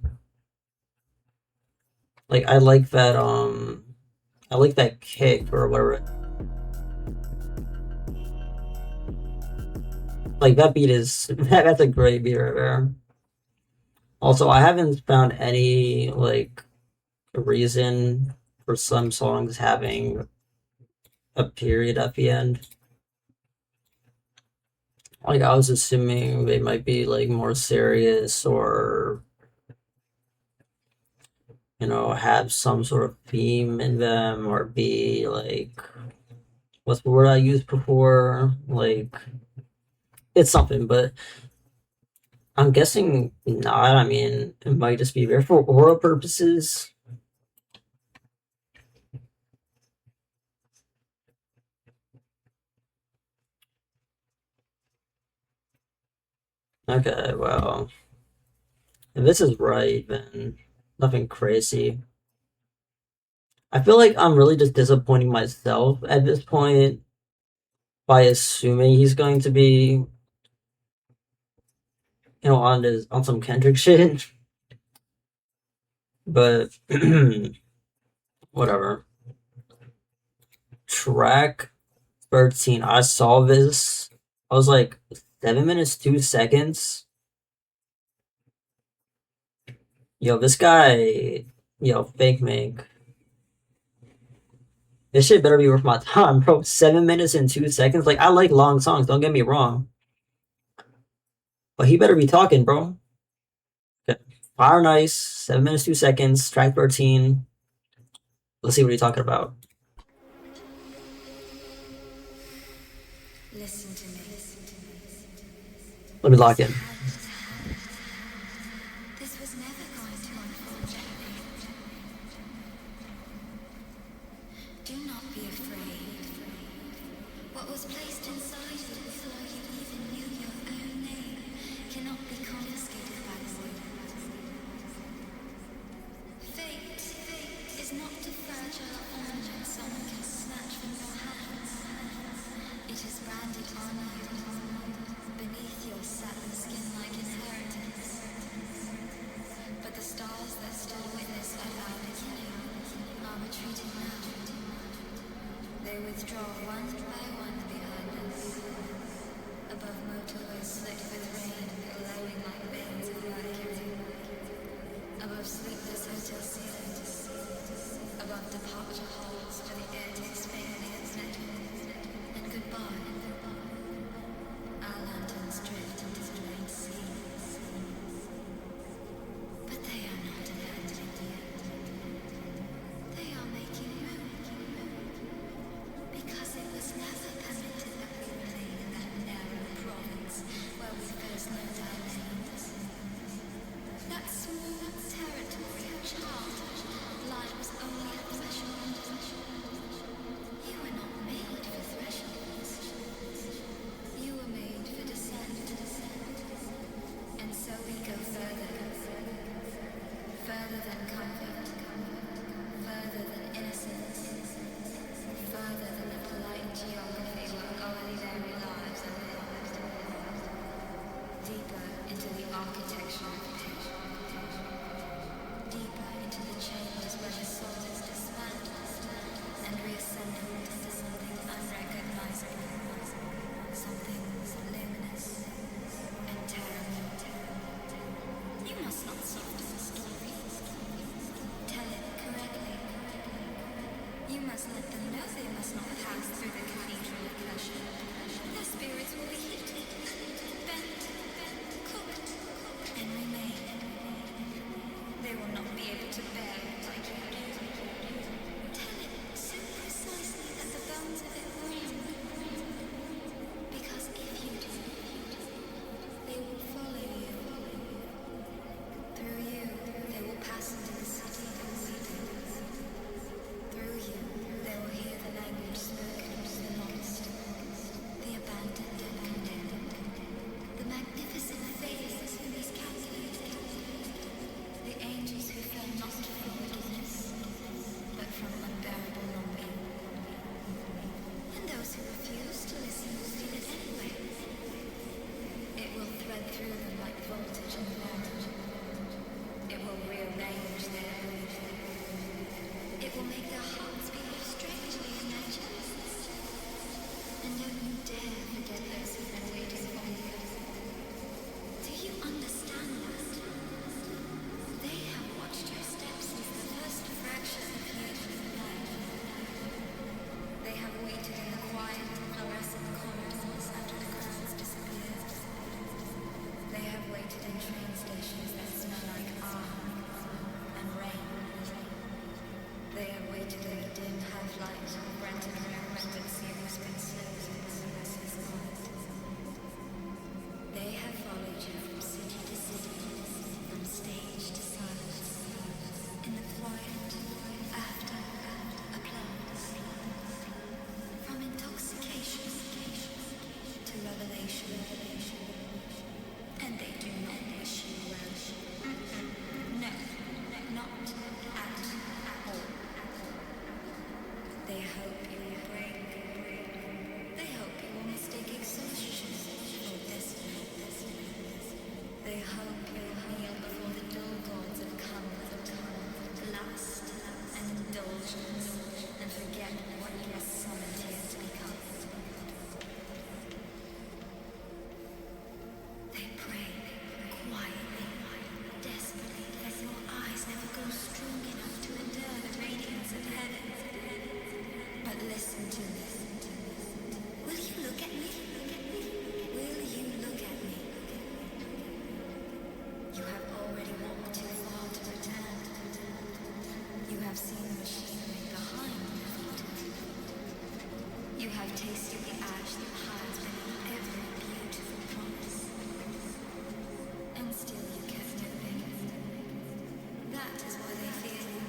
Like I like that kick or whatever. Like that beat is that's a great beat right there. Also, I haven't found any like reason for some songs having a period at the end. Like I was assuming they might be like more serious or have some sort of theme in them or be like what's the word I used before? Like it's something, but I'm guessing not. I mean, it might just be there for oral purposes. Okay, well, if this is right, then nothing crazy. I feel like I'm really just disappointing myself at this point by assuming he's going to be, on some Kendrick shit. But whatever. Track 13. I saw this. I was like 7 minutes 2 seconds. Yo, this guy, fakemink. This shit better be worth my time, bro. 7 minutes and 2 seconds. Like I like long songs. Don't get me wrong. But he better be talking, bro. Okay. Fire Nice, 7 minutes 2 seconds, track 13. Let's see what he's talking about. Listen to me. Let me lock in. This was never going to unfold gently. Do not be afraid. What was placed inside you before you even knew your own name cannot be confiscated by the wind. Fate is not a fragile ornament someone can snatch from your hands. It is branded on you, beneath your satin skin-like inheritance. But the stars that still witness our beginning are retreating now. They withdraw one by one behind us, above motorways slit with rain, glowing like veins of mercury, above sleepless hotel ceilings, above departure halls for the air takes faintly its net. And goodbye. Our lanterns drift into the night seas. But they are not abandoned yet. They are making room. Because it was never permitted that we remain in that narrow province where we first learned our names. That small territory of childhood life was only a threshold. You were not made for thresholds. You were made for descent. And so we go further. Further than comfort. Further than innocence. Further than the polite geography where ordinary lives are lived. Deeper into the architecture of nature. Deeper into the chambers where the soul is dismantled and reassembled into something unrecognizable. Something luminous and terrible. You must not soften the story. Tell it correctly. You must let them know they must not pass through the cathedral of pleasure. Their spirits will be heated, bent, cooked, and remain. They will not be able to bear it like you do. Tell it so precisely that the don't you dare forget those who've been waiting for you. Do you understand that? They have watched your steps since the first fraction appeared in your life. They have waited in the quiet, fluorescent corridors after the crowds disappeared. They have waited in train stations that smell like and rain. They have waited in the dim half-light of rented rooms that seem whispered slurs in Essex Girls. They have followed you from city to city, from stage to silence, in the quiet, after applause, from intoxication to revelation, and they do not wish you well. No, not at all. They hope you will break. They hope you will mistake exhaustion for destiny. They hope you will kneel before the dull gods of comfort, lust, and indulgence, and forget what you are summoned here to become. They pray quietly, desperately, that your eyes never go strong enough to endure the radiance of heaven. But listen to me. Will you look at me? Will you look at me? You have already walked too far to return. You have seen the machinery behind your feet. You have tasted the ash that hides beneath every beautiful promise. And still you kept moving. That is why they fear you.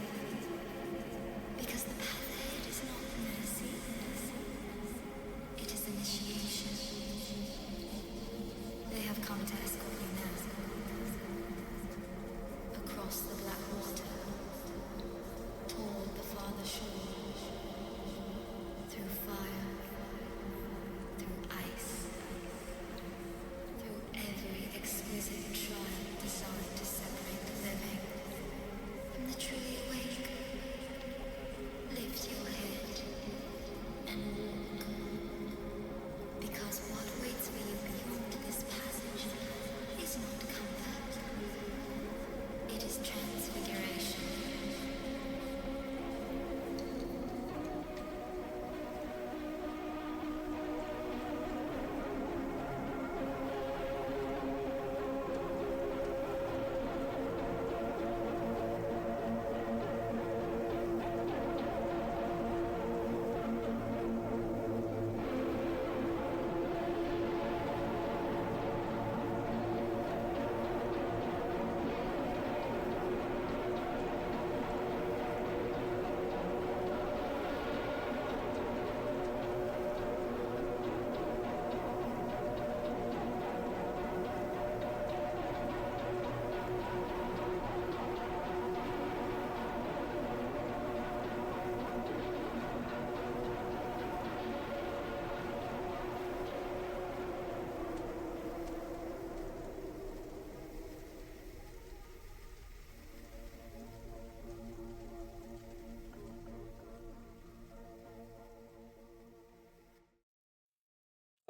Because the path ahead is not mercy. It is initiation. They have come to escort you now. Across the black water, toward the farther shore, through fire, through ice, through every exquisite trial designed to separate the living from the truly awake. Lift your head and walk, because what waits for you beyond this passage is not comfort. It is transfiguration.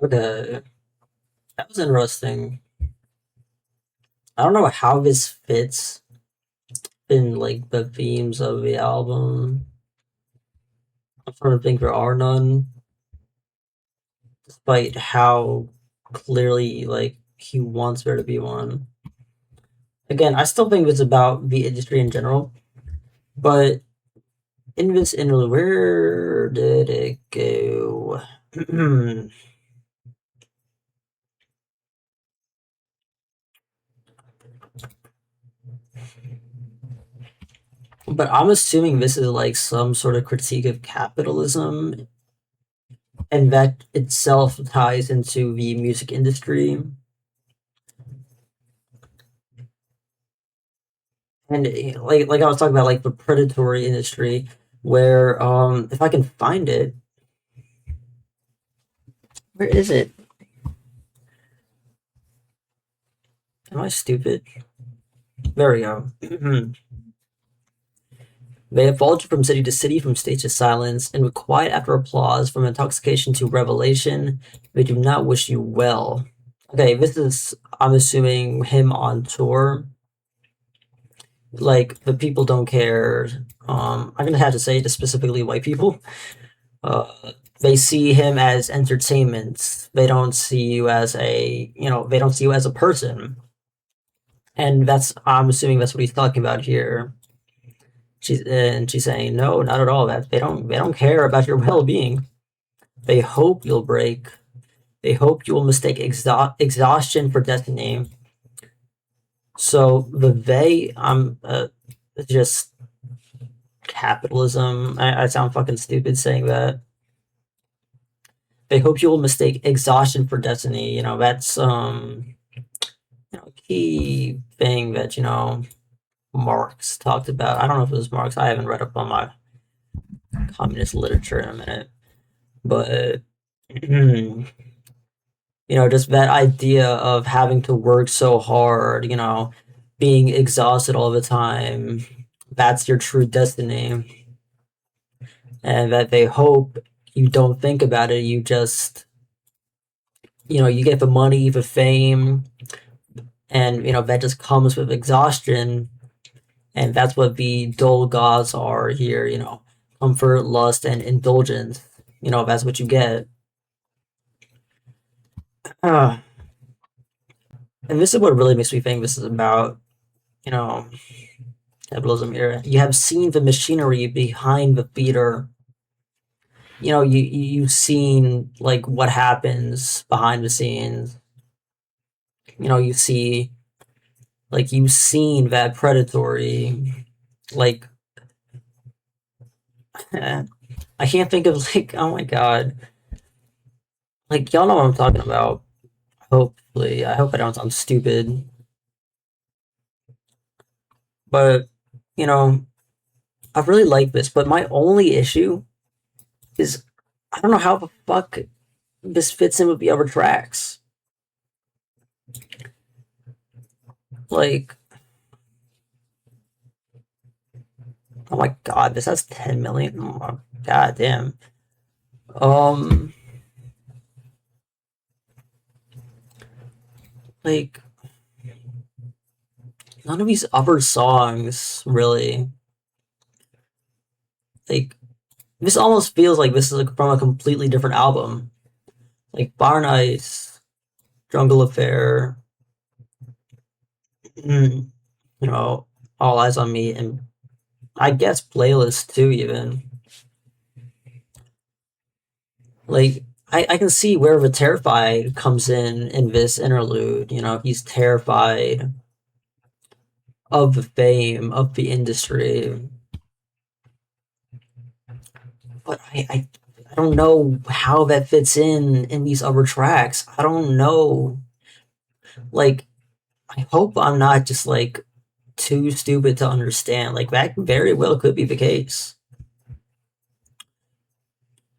Okay, that was interesting. I don't know how this fits in like the themes of the album. I'm trying to think there are none, despite how clearly like he wants there to be one. Again, I still think it's about the industry in general, but in this interlude, where did it go? But I'm assuming this is like some sort of critique of capitalism, and that itself ties into the music industry. And like I was talking about, like the predatory industry, where if I can find it, where is it? Am I stupid? There we go. They have followed you from city to city, from stage to silence, and with quiet after applause, from intoxication to revelation, they do not wish you well. Okay, this is, I'm assuming, him on tour. Like, the people don't care. I'm gonna have to say, just specifically white people. They see him as entertainment. They don't see you as they don't see you as a person. And I'm assuming that's what he's talking about here. She's saying, no, not at all. That they don't care about your well-being. They hope you'll break. They hope you will mistake exhaustion for destiny. So the just capitalism. I sound fucking stupid saying that. They hope you will mistake exhaustion for destiny. That's key thing that Marx talked about. I don't know if it was Marx. I haven't read up on my communist literature in a minute, but just that idea of having to work so hard, being exhausted all the time, that's your true destiny. And that they hope you don't think about it. You just, you get the money, the fame, and, that just comes with exhaustion. And that's what the dull gods are here, comfort, lust, and indulgence. That's what you get. And this is what really makes me think this is about, you know, capitalism era. You have seen the machinery behind the theater. You've seen like what happens behind the scenes. You've seen that predatory, like I can't think of like, oh my god, like y'all know what I'm talking about. Hopefully, I hope I don't sound stupid, but you know, I really like this. But my only issue is I don't know how the fuck this fits in with the other tracks. Like, oh my god, this has 10 million. Oh my god damn. Like none of these other songs really like this almost feels like this is like from a completely different album. Like Bar Nice, Jungle Affair, All Eyes on Me, and I guess Playlist too even. Like I can see where the terrified comes in this interlude. He's terrified of the fame of the industry, but I don't know how that fits in these other tracks. I don't know. Like I hope I'm not just like too stupid to understand. Like that very well could be the case.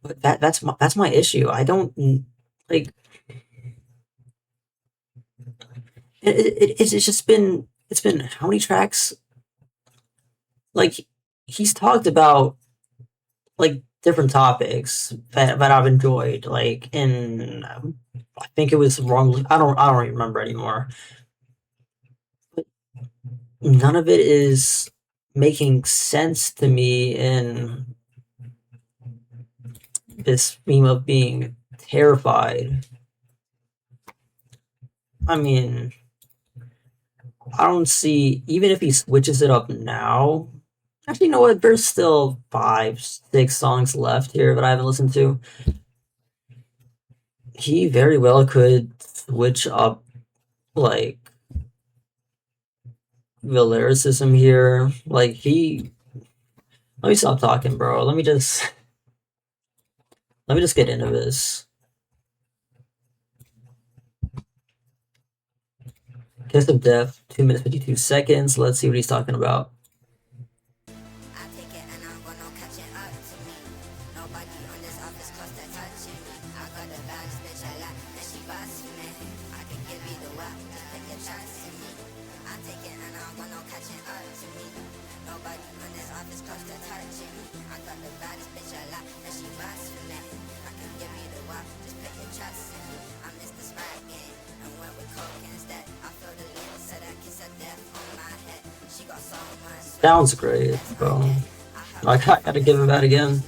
But that's my issue. I don't like it's just been how many tracks? Like he's talked about like different topics that I've enjoyed. Like in I think it was wrongly. I don't remember anymore. But none of it is making sense to me in this theme of being terrified. I mean, I don't see, even if he switches it up now. Actually, you know what? There's still 5, 6 songs left here that I haven't listened to. He very well could switch up, like, the lyricism here. Like, let me stop talking, bro. Let me just get into this. Kiss of Death, 2 minutes 52 seconds. Let's see what he's talking about. Nobody on this office close to touching me. I got the baddest bitch alive, and she busts for me. I can give you the wild, just put your trust in me. I miss the swag game, and went with coke instead. I feel the lean, so that kiss of death on my head. She got so much swag. Sounds great, bro. I gotta give it that again.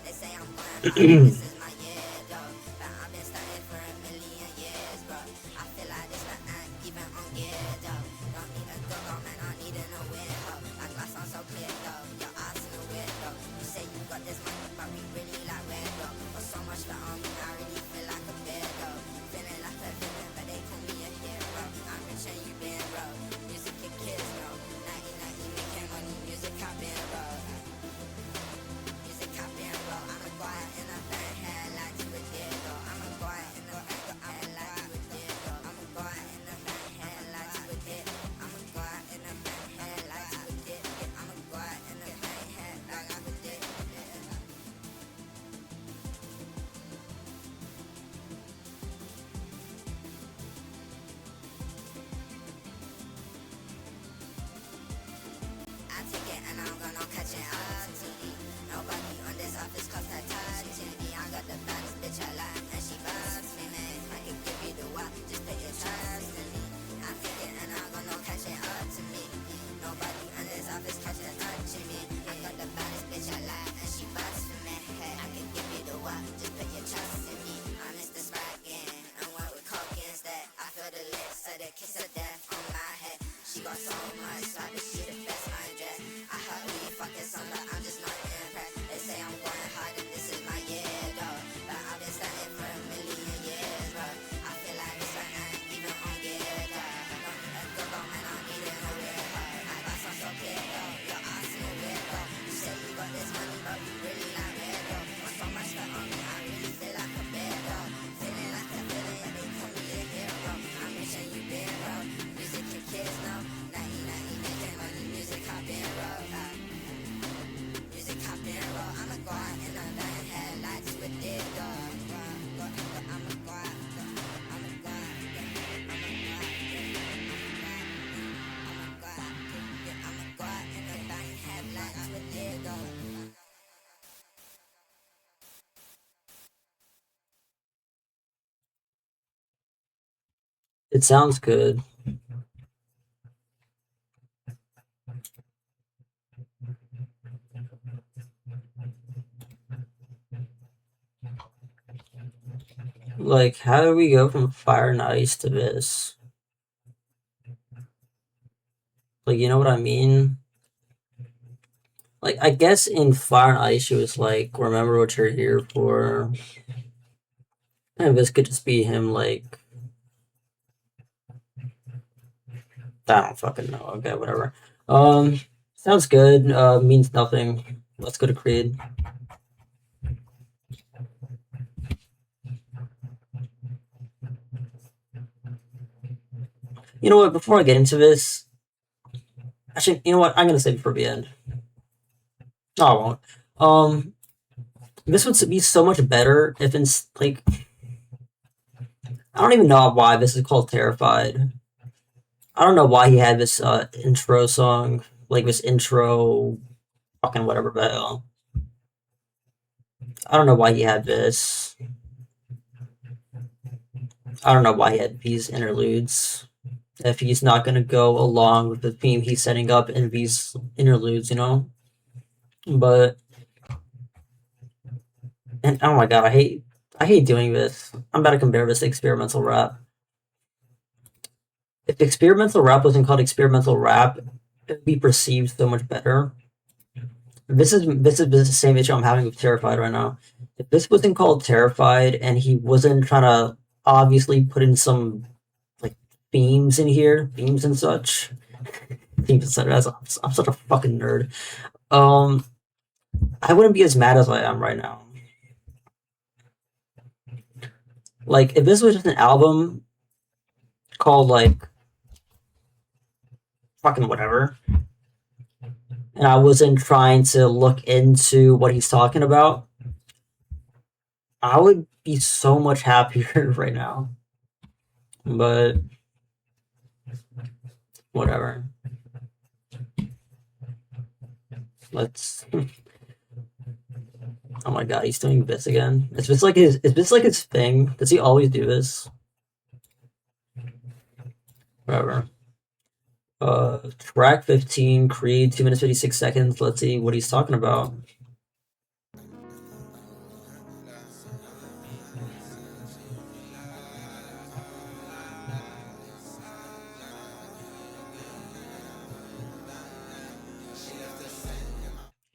They say I'm going hard, this is my year, though. But I've been studying for a million years, bro. I feel like this, but I ain't even on gear, though. Don't need a go-go, man, I need a no weirdo. My glass on so clear, though. Your eyes in a weirdo. You say you got this money, but we really like weirdo. But so much for me, I really feel like a weirdo. Feeling like a villain, but they call me a hero. I'm rich and you been, bro. Music and kids, no. 1990 making money, music I've been, bro. Music I've been, bro. I'ma go out in a bad head like you a dildo. I'ma go out in a bad head like you a dildo. I'ma go out in a bad head like you a dildo. I'ma go out in a bad head like you a dildo. I'ma go out in a bad head like I would dildo. I take it and I'm gonna catch it up to me. Nobody on this office cause that touching me. I got the baddest bitch alive and she busts me, man. I can give you the wild, just put your trust in me. I take it and I'm gonna catch it up to me. Nobody on this office cause that touching me. I got the baddest bitch alive and she busts me, man. I can give you the wild, just put your trust in me. I miss the swag game and went with coke instead. I feel the lips of the kiss of death on my head. She got so much swag, but she the best undressed. I heard we fucking some, but I'm just not impressed. They say I'm going hard and this is my year, though. But I've been studying for a million years, bro. I feel like this right now ain't even on gear, though. Don't need a go-go, man, I need it no weirdo. I got some so clear, though. Your eyes in a weirdo. You say you got this money, but you really like weirdo. Want so much for me, I really feel like a weirdo. Feeling like a villain, yeah, they call me a hero. I'm rich and you been, bro. Music and kids, no. 1990 making money, music I've been, bro. Music I've been, bro. I'ma go out in a bad head like you a dildo. I'ma go out, I'ma go out, I'ma go out in a bad head like you a dildo. It sounds good. Like, how do we go from Fire and Ice to this? Like, you know what I mean? Like, I guess in Fire and Ice, she was like, remember what you're here for. And this could just be him, like, I don't fucking know. Okay, whatever. Sounds good. Means nothing. Let's go to Creed. You know what? Before I get into this, actually, you know what? I'm gonna save it for the end. No, I won't. This would be so much better if it's like, I don't even know why this is called Terrified. I don't know why he had this intro song, like this intro, fucking whatever the hell. I don't know why he had this. I don't know why he had these interludes. If he's not gonna go along with the theme he's setting up in these interludes, you know? But, and oh my god, I hate doing this. I'm about to compare this to experimental rap. If experimental rap wasn't called experimental rap, it would be perceived so much better. This is the same issue I'm having with Terrified right now. If this wasn't called Terrified and he wasn't trying to obviously put in some like themes in here, themes and such. Themes and such. I'm such a fucking nerd. I wouldn't be as mad as I am right now. Like, if this was just an album called like fucking whatever, and I wasn't trying to look into what he's talking about, I would be so much happier right now. But whatever. Let's. Oh my god, he's doing this again. It's just like his thing. Does he always do this? Whatever. Track 15, Creed, 2 minutes 56 seconds. Let's see what he's talking about.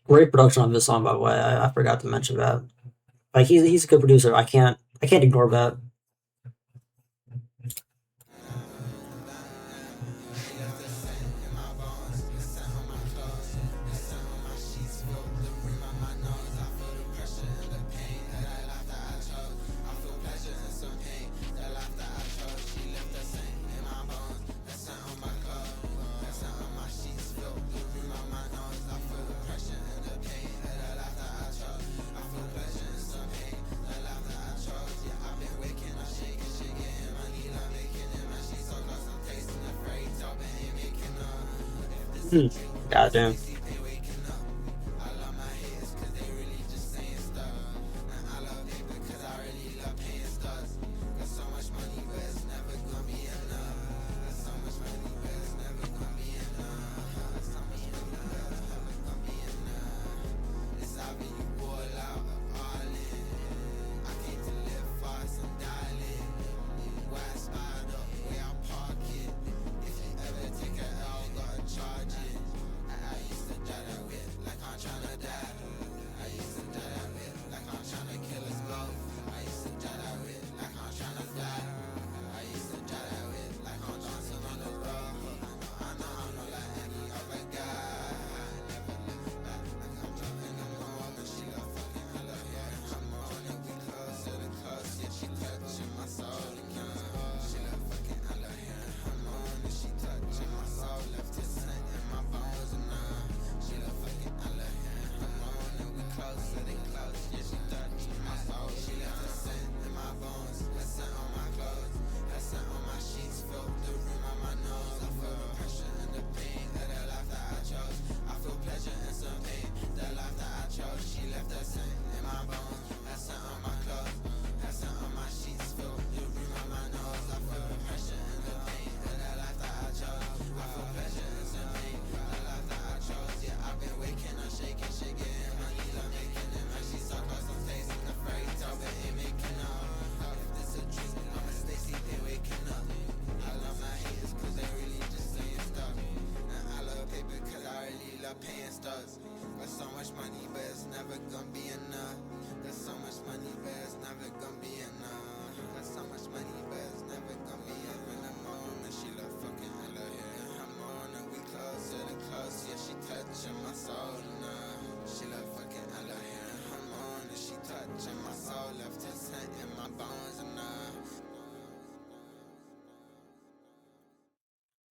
Great production on this song, by the way. I forgot to mention that. Like he's a good producer. I can't ignore that. Goddamn.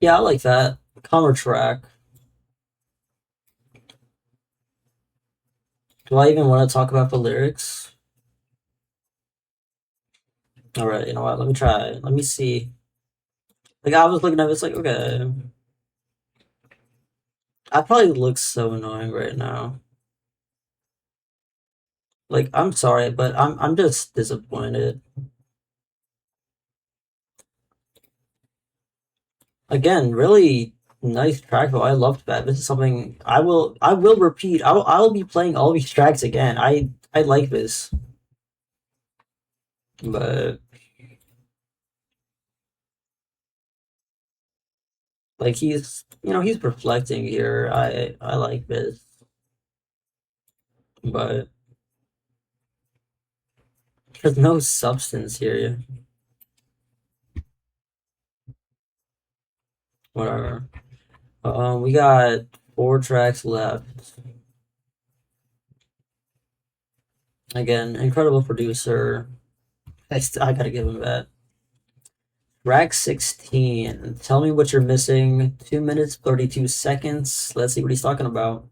Yeah, I like that. Calmer track. Do I even want to talk about the lyrics? Alright, you know what? Let me try. Let me see. Like, I was looking at it, it's like, okay. I probably look so annoying right now. Like, I'm sorry, but I'm just disappointed. Again, really nice track though. I loved that. This is something I will repeat. I'll be playing all these tracks again. I like this. But like he's reflecting here. I like this. But there's no substance here. Whatever. We got 4 tracks left. Again, incredible producer. I gotta give him that. Track 16. Tell me what you're missing. 2 minutes, 32 seconds. Let's see what he's talking about.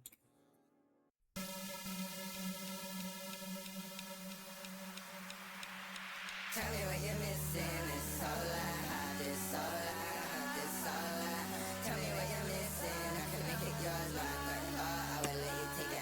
Tell me what you're missing. It's all I have. It's all I have. It's all I. Tell me what you're missing. I can make it yours like I will let you take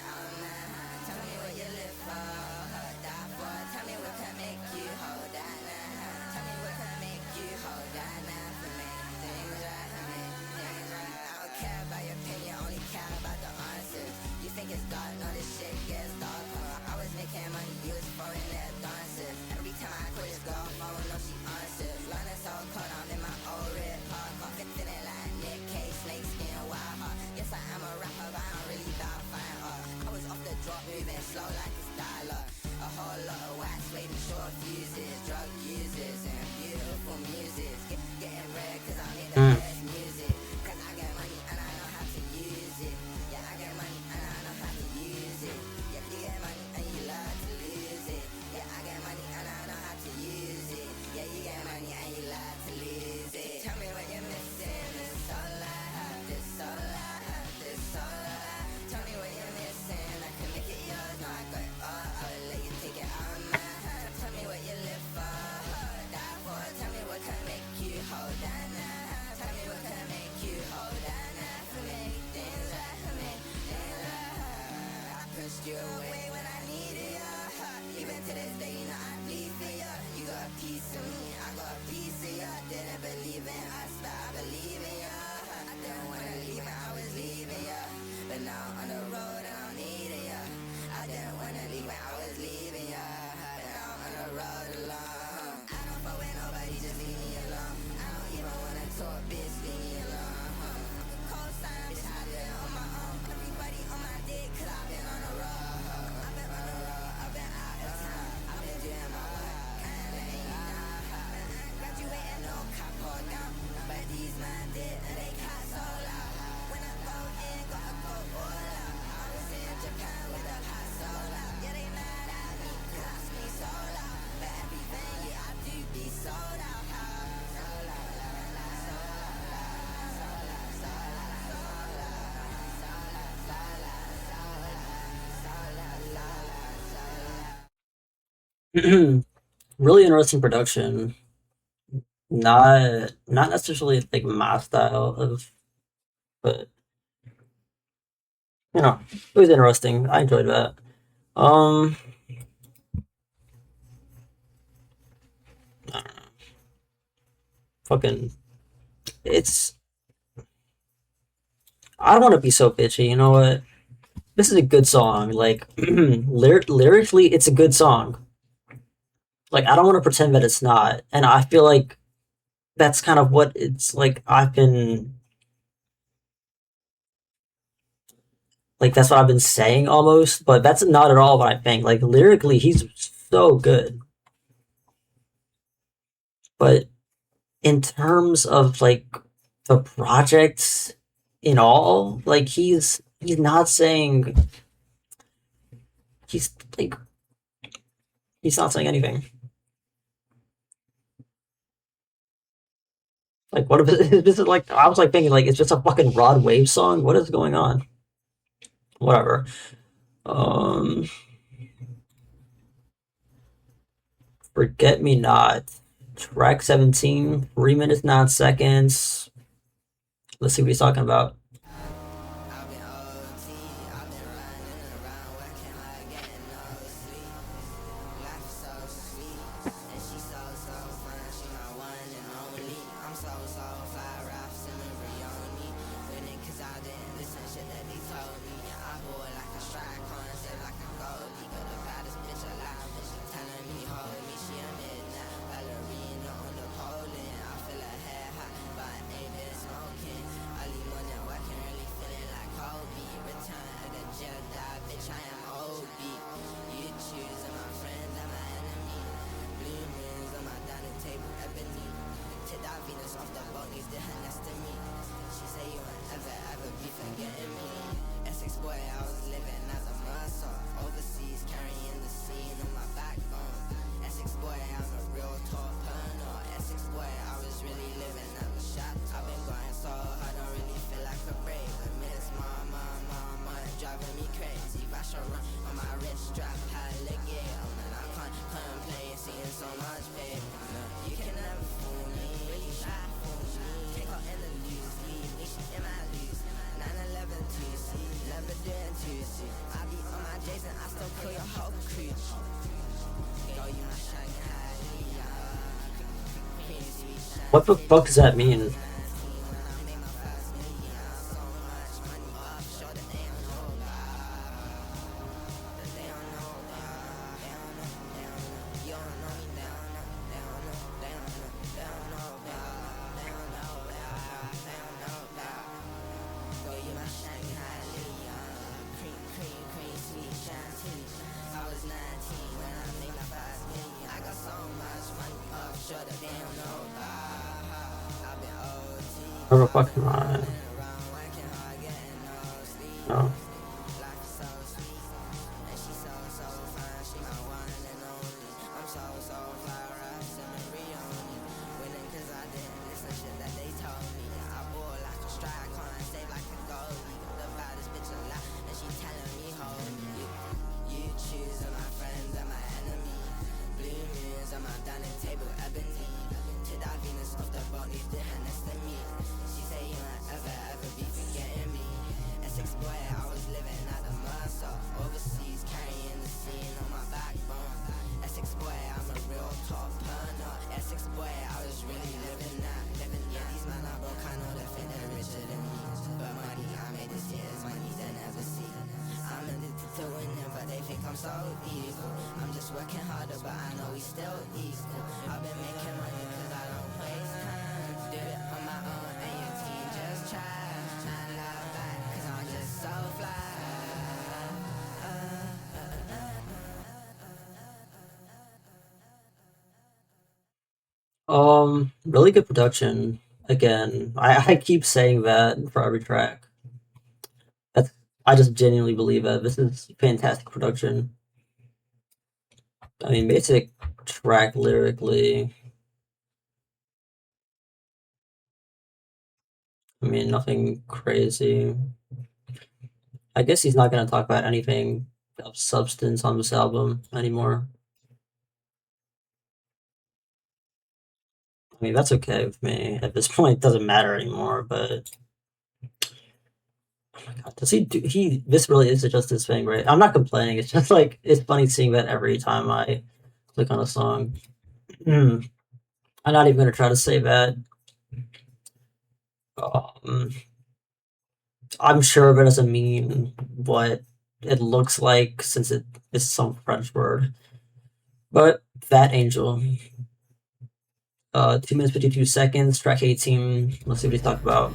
slow like it's dollar. A whole lot of wax waiting short fuses, drug users, and beautiful music. Getting red cause I make the best music. Cause I get money and I know how to use it. Yeah, I get money and I know how to use it. Yeah, you get money and you love to lose it. Yeah, I get money and I know how to use it. Yeah, you get money and you love to lose it. Tell me what you're missing. This all I have, this all I have, this all I have. Tell me what you're missing. I can make it yours. No, I got it all. I'll let you take it out of my hand. Tell me what you live for, die for. Tell me what can make you hold that now. Tell me what can make you hold that now. For me, things right, for me, things right. I pushed you away when I needed you. Even to this day, you know I bleed for you. You got a piece of me, I got a piece of you. Didn't believe in us, but I believe in you. I didn't wanna leave when I was leaving you, but now I'm on the road and I'm needing you. I didn't wanna leave when I was leaving you, but now I'm on the road alone. I don't fuck with nobody, just leave me alone. I don't even wanna talk, bitch, leave me alone. Cold sign, bitch, I did it on my own. Everybody on my dick, cause I've been on the road. I've been on the road, I've been out of town. I've been doing my work, can't let you down. Graduating, no cap or down. But these man did, and they can't so loud. When I go in, gotta go all out. I was in Japan with a hot soul out. Yeah, they mad at me, cause I speak so loud. But everything, yeah, I do be sold out. Sold out, sold out, sold out, sold out, sold out, sold out, sold out. Really interesting production. Not necessarily like my style of, but you know, it was interesting. I enjoyed that. Um, I don't know. Fucking, it's. I don't want to be so bitchy. You know what? This is a good song. Like, lyrically, it's a good song. Like, I don't want to pretend that it's not. And I feel like that's kind of what it's like. That's what I've been saying almost, but that's not at all what I think. Like, lyrically, he's so good. But in terms of like the projects in all, like he's not saying he's like he's not saying anything. Like what if this is like I was like thinking like it's just a fucking Rod Wave song? What is going on? Whatever. Um Forget Me Not. Track 17, 3 minutes 9 seconds. Let's see what he's talking about. I've been OT, I've been running around, working hard, getting no sleep. Life is so sweet, and she's so fun. She my one and only. I'm so fly, raps in the Rioni. Winning cause I didn't listen shit that they told me. I bought like a strike on, shit like a goalie. Got the baddest bitch alive, and she telling me hold me. She a midnight ballerina on the pole, and I feel her hair hot, but I ain't been smoking. Early morning working, really feeling like Kobe. Return of the Jedi, bitch, I am OB. You choose my friend, I'm my enemy. Blue moons on my dining table, ebony. Tip that Venus off the boat, needs to her next to me. She say you won't ever be forgetting me. Essex boy, I was living as a muscle. Overseas, carrying the scene on my backbone. Essex boy, I'm a real tall pano. Essex boy, I was really living at the shop. I've been going so hard, don't really feel like a break. I miss mama, driving me crazy. Fashion run on my wrist strap, alligator. Man, I can't complain, seeing so much paper. No, you can never fool me, really try fool me. Take out in the loose, leave me in my loose. 911 2C, never doing 2C. I be on my Jason, I still kill your whole crew. Yo, you my Shanghai, What the fuck does that mean? Where the fuck am I? No. Essex boy, I was living at the muscle. Overseas, carrying the scene on my backbone. Essex boy, I'm a real top burner. Essex boy, I was really living that. Yeah, these men are broke, I know they think they're richer than me. But money I made this year is money they never see. I'm addicted to winning, but they think I'm so evil. I'm just working harder, but I know we still equal. I've been making money cause I don't waste time. Do it on my own and your team just try. Not love back cause I'm just so fly. Really good production. Again, I keep saying that for every track. That's I just genuinely believe it. This is fantastic production. I mean, basic track lyrically. I mean, nothing crazy. I guess he's not gonna talk about anything of substance on this album anymore. I mean, that's okay with me. At this point, it doesn't matter anymore, but oh my god, does he do this really is just his thing, right? I'm not complaining, it's just like it's funny seeing that every time I click on a song. I'm not even gonna try to say that. Um, I'm sure it doesn't mean what it looks like since it is some French word. But Fat Angel. 2 minutes 52 seconds, track 18. Let's see what he's talking about.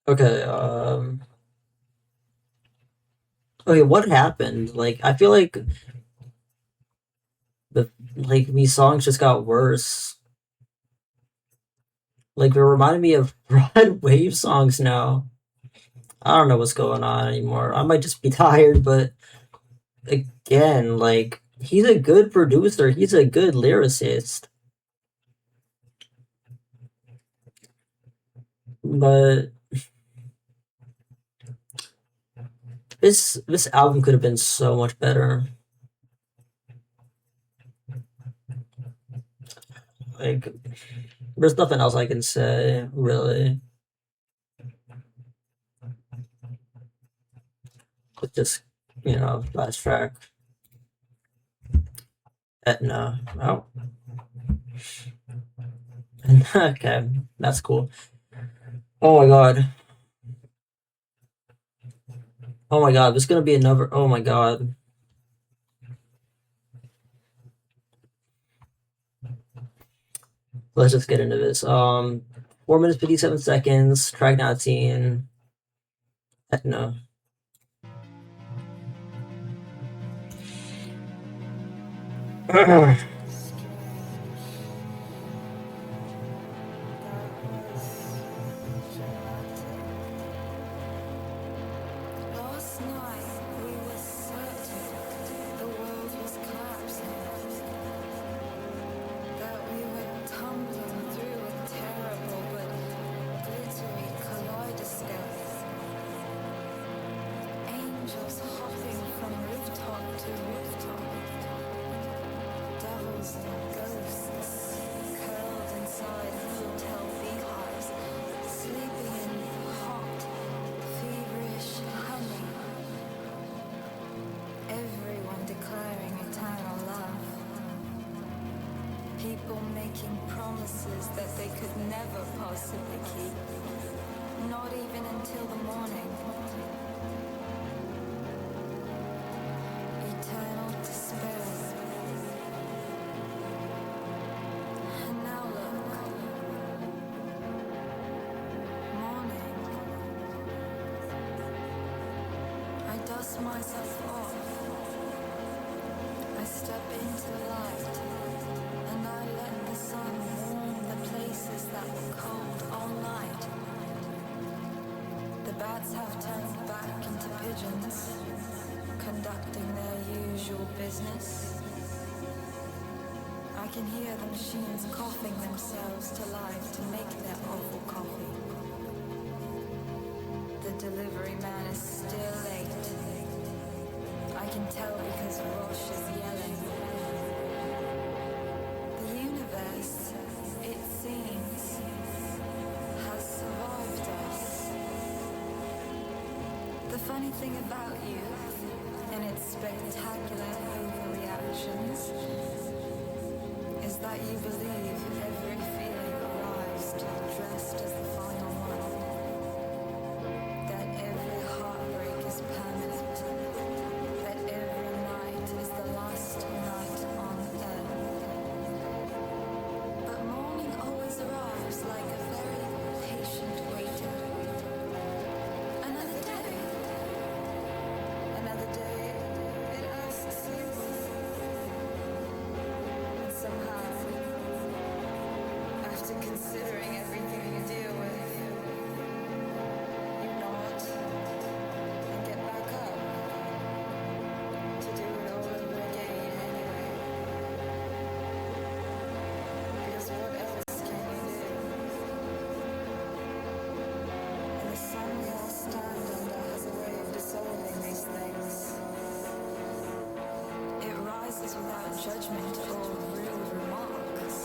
Okay, okay, what happened? Like, I feel like these songs just got worse. Like, they're reminding me of Rod Wave songs now. I don't know what's going on anymore. I might just be tired, but again, like, he's a good producer. He's a good lyricist. But this album could have been so much better. Like, there's nothing else I can say, really. With this, last track. Etna. Oh. Okay, that's cool. Oh my god. Oh my god, there's gonna be another. Oh my god. Let's just get into this. 4 minutes 57 seconds. Track 19. Etna. Last night we were certain the world was collapsing, that we were tumbling through a terrible but glittery kaleidoscope. Angels hopping from rooftop to rooftop, devils and ghosts curled inside hotel beehives, sleeping in hot, feverish humming. Everyone declaring eternal love. People making promises that they could never possibly keep. Not even until the morning. Eternal despair. And now look. Morning. I dust myself off. I step into the light, and I let the sun warm the places that were cold all night. The bats have turned back into pigeons, conducting their usual business. I can hear the machines coughing themselves to life to make their awful coffee. The delivery man is still late. I can tell because Roche is yelling. The universe, it seems, has survived us. The funny thing about you, and its spectacular overreactions, is that you believe every feeling arrives dressed as the final one. That every heartbreak is permanent. That every night is the last night on earth. But morning always arrives like a very patient waiter. Another day. Another day, it asks you. And somehow, after considering everything you deal with, you nod and get back up to do it all over again anyway. Because what else can you do? And the sun we all stand under has a way of dissolving these things. It rises without judgment or rude remarks.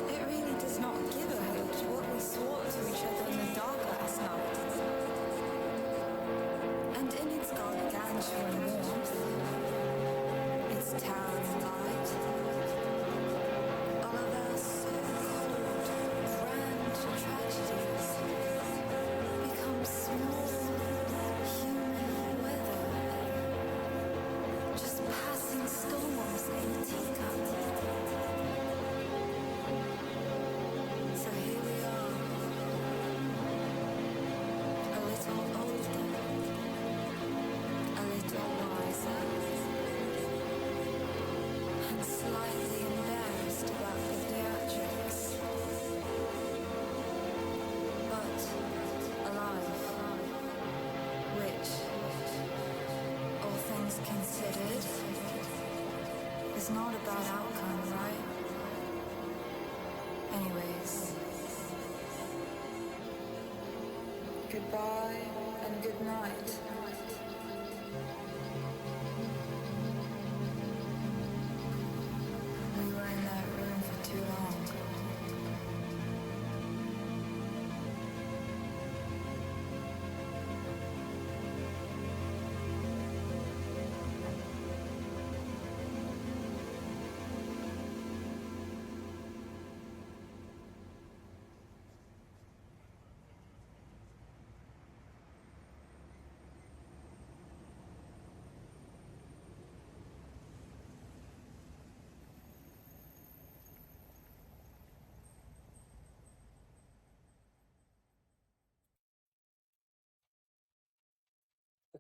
It really does not give a hoot what we swore to each other in the dark last night. And in its gargantuan warmth, its towering light, all of our so-called grand tragedies become small human weather, just passing storms in It's not about outcome, right? Anyways, goodbye and good night. We were in that room for too long.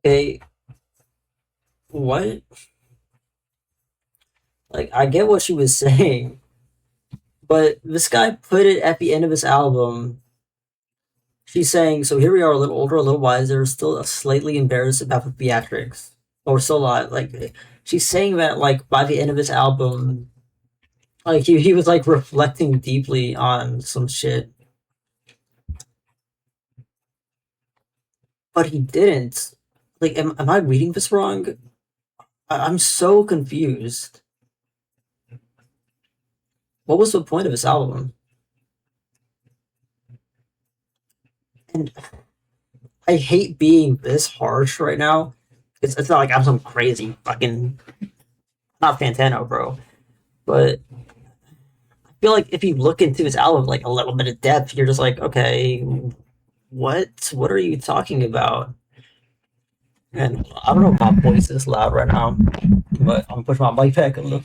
Okay, what? Like, I get what she was saying, but this guy put it at the end of his album. She's saying, "So here we are, a little older, a little wiser, still slightly embarrassed about the theatrics, or still alive." Like, she's saying that like by the end of his album, like he was like reflecting deeply on some shit, but he didn't. Like, am I reading this wrong? I'm so confused. What was the point of this album? And I hate being this harsh right now. It's not like I'm some crazy fucking not Fantano, bro. But I feel like if you look into his album like a little bit of depth, you're just like, okay, what are you talking about? And I don't know if my voice is loud right now, but I'm pushing my mic back a little.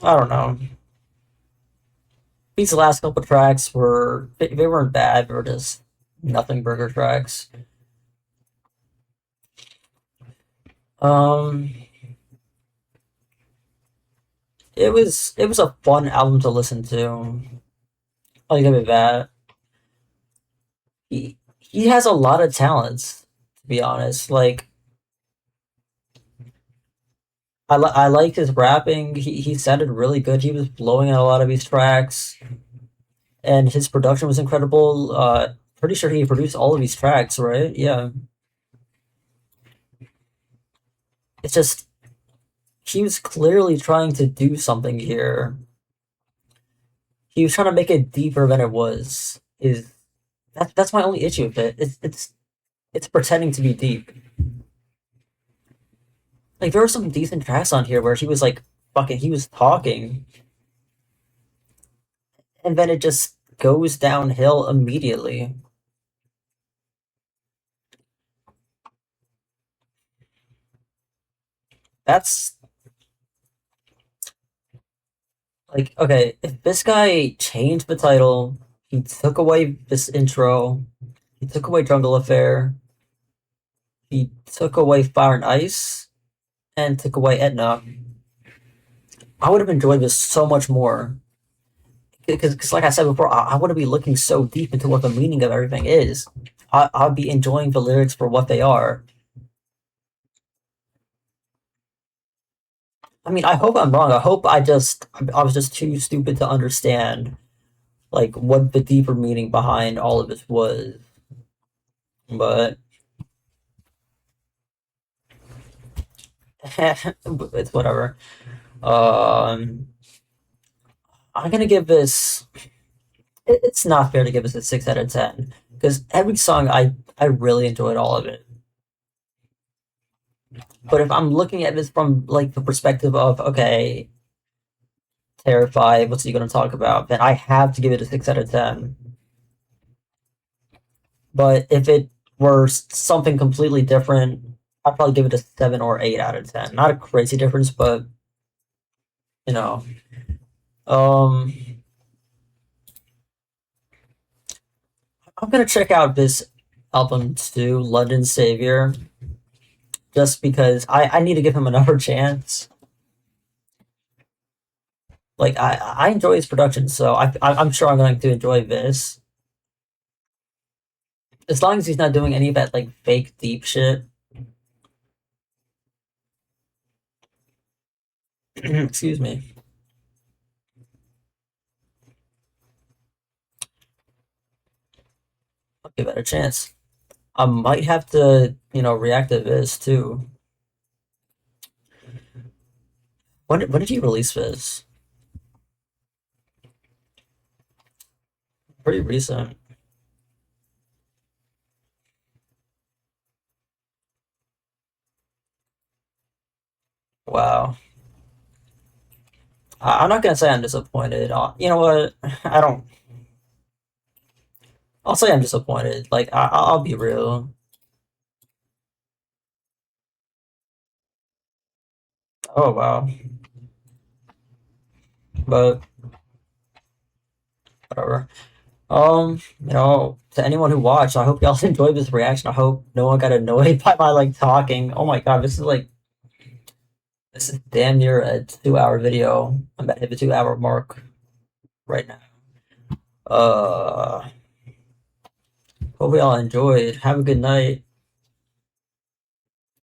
I don't know. These last couple tracks were they weren't bad, they were just nothing burger tracks. Um it was a fun album to listen to. I'll give it that. He has a lot of talents, to be honest. Like I like his rapping. He sounded really good. He was blowing in a lot of these tracks, and his production was incredible. Pretty sure he produced all of these tracks, right? Yeah. It's just he was clearly trying to do something here. He was trying to make it deeper than it was. Is that's my only issue with it. It's pretending to be deep. Like there were some decent tracks on here where he was like fucking he was talking, and then it just goes downhill immediately. That's like okay, if this guy changed the title, he took away this intro, he took away Jungle Affair, he took away Fire and Ice, and took away Etna, I would have enjoyed this so much more. Because like I said before, I wouldn't be looking so deep into what the meaning of everything is. I'd be enjoying the lyrics for what they are. I mean, I hope I'm wrong. I hope I was just too stupid to understand like what the deeper meaning behind all of this was. But it's whatever. Um, I'm gonna give this. It's not fair to give this a 6 out of 10 because every song I really enjoyed all of it. But if I'm looking at this from like the perspective of okay, Terrified, what's he gonna talk about? Then I have to give it a 6 out of 10. But if it were something completely different, I'd probably give it a 7 or 8 out of 10. Not a crazy difference, but you know. Um I'm gonna check out this album too, London Savior, just because I need to give him another chance. Like I enjoy his production, so I'm sure I'm going to enjoy this. As long as he's not doing any of that like fake deep shit. Excuse me. I'll give it a chance. I might have to, react to this too. When did he release this? Pretty recent. Wow. I'm not gonna say I'm disappointed. You know what? I don't. I'll say I'm disappointed. Like I'll be real. Oh wow. But whatever. To anyone who watched, I hope y'all enjoyed this reaction. I hope no one got annoyed by my like talking. Oh my god, this is damn near a 2 hour video. I'm about to hit the 2 hour mark right now. Uh, hope y'all enjoyed. Have a good night.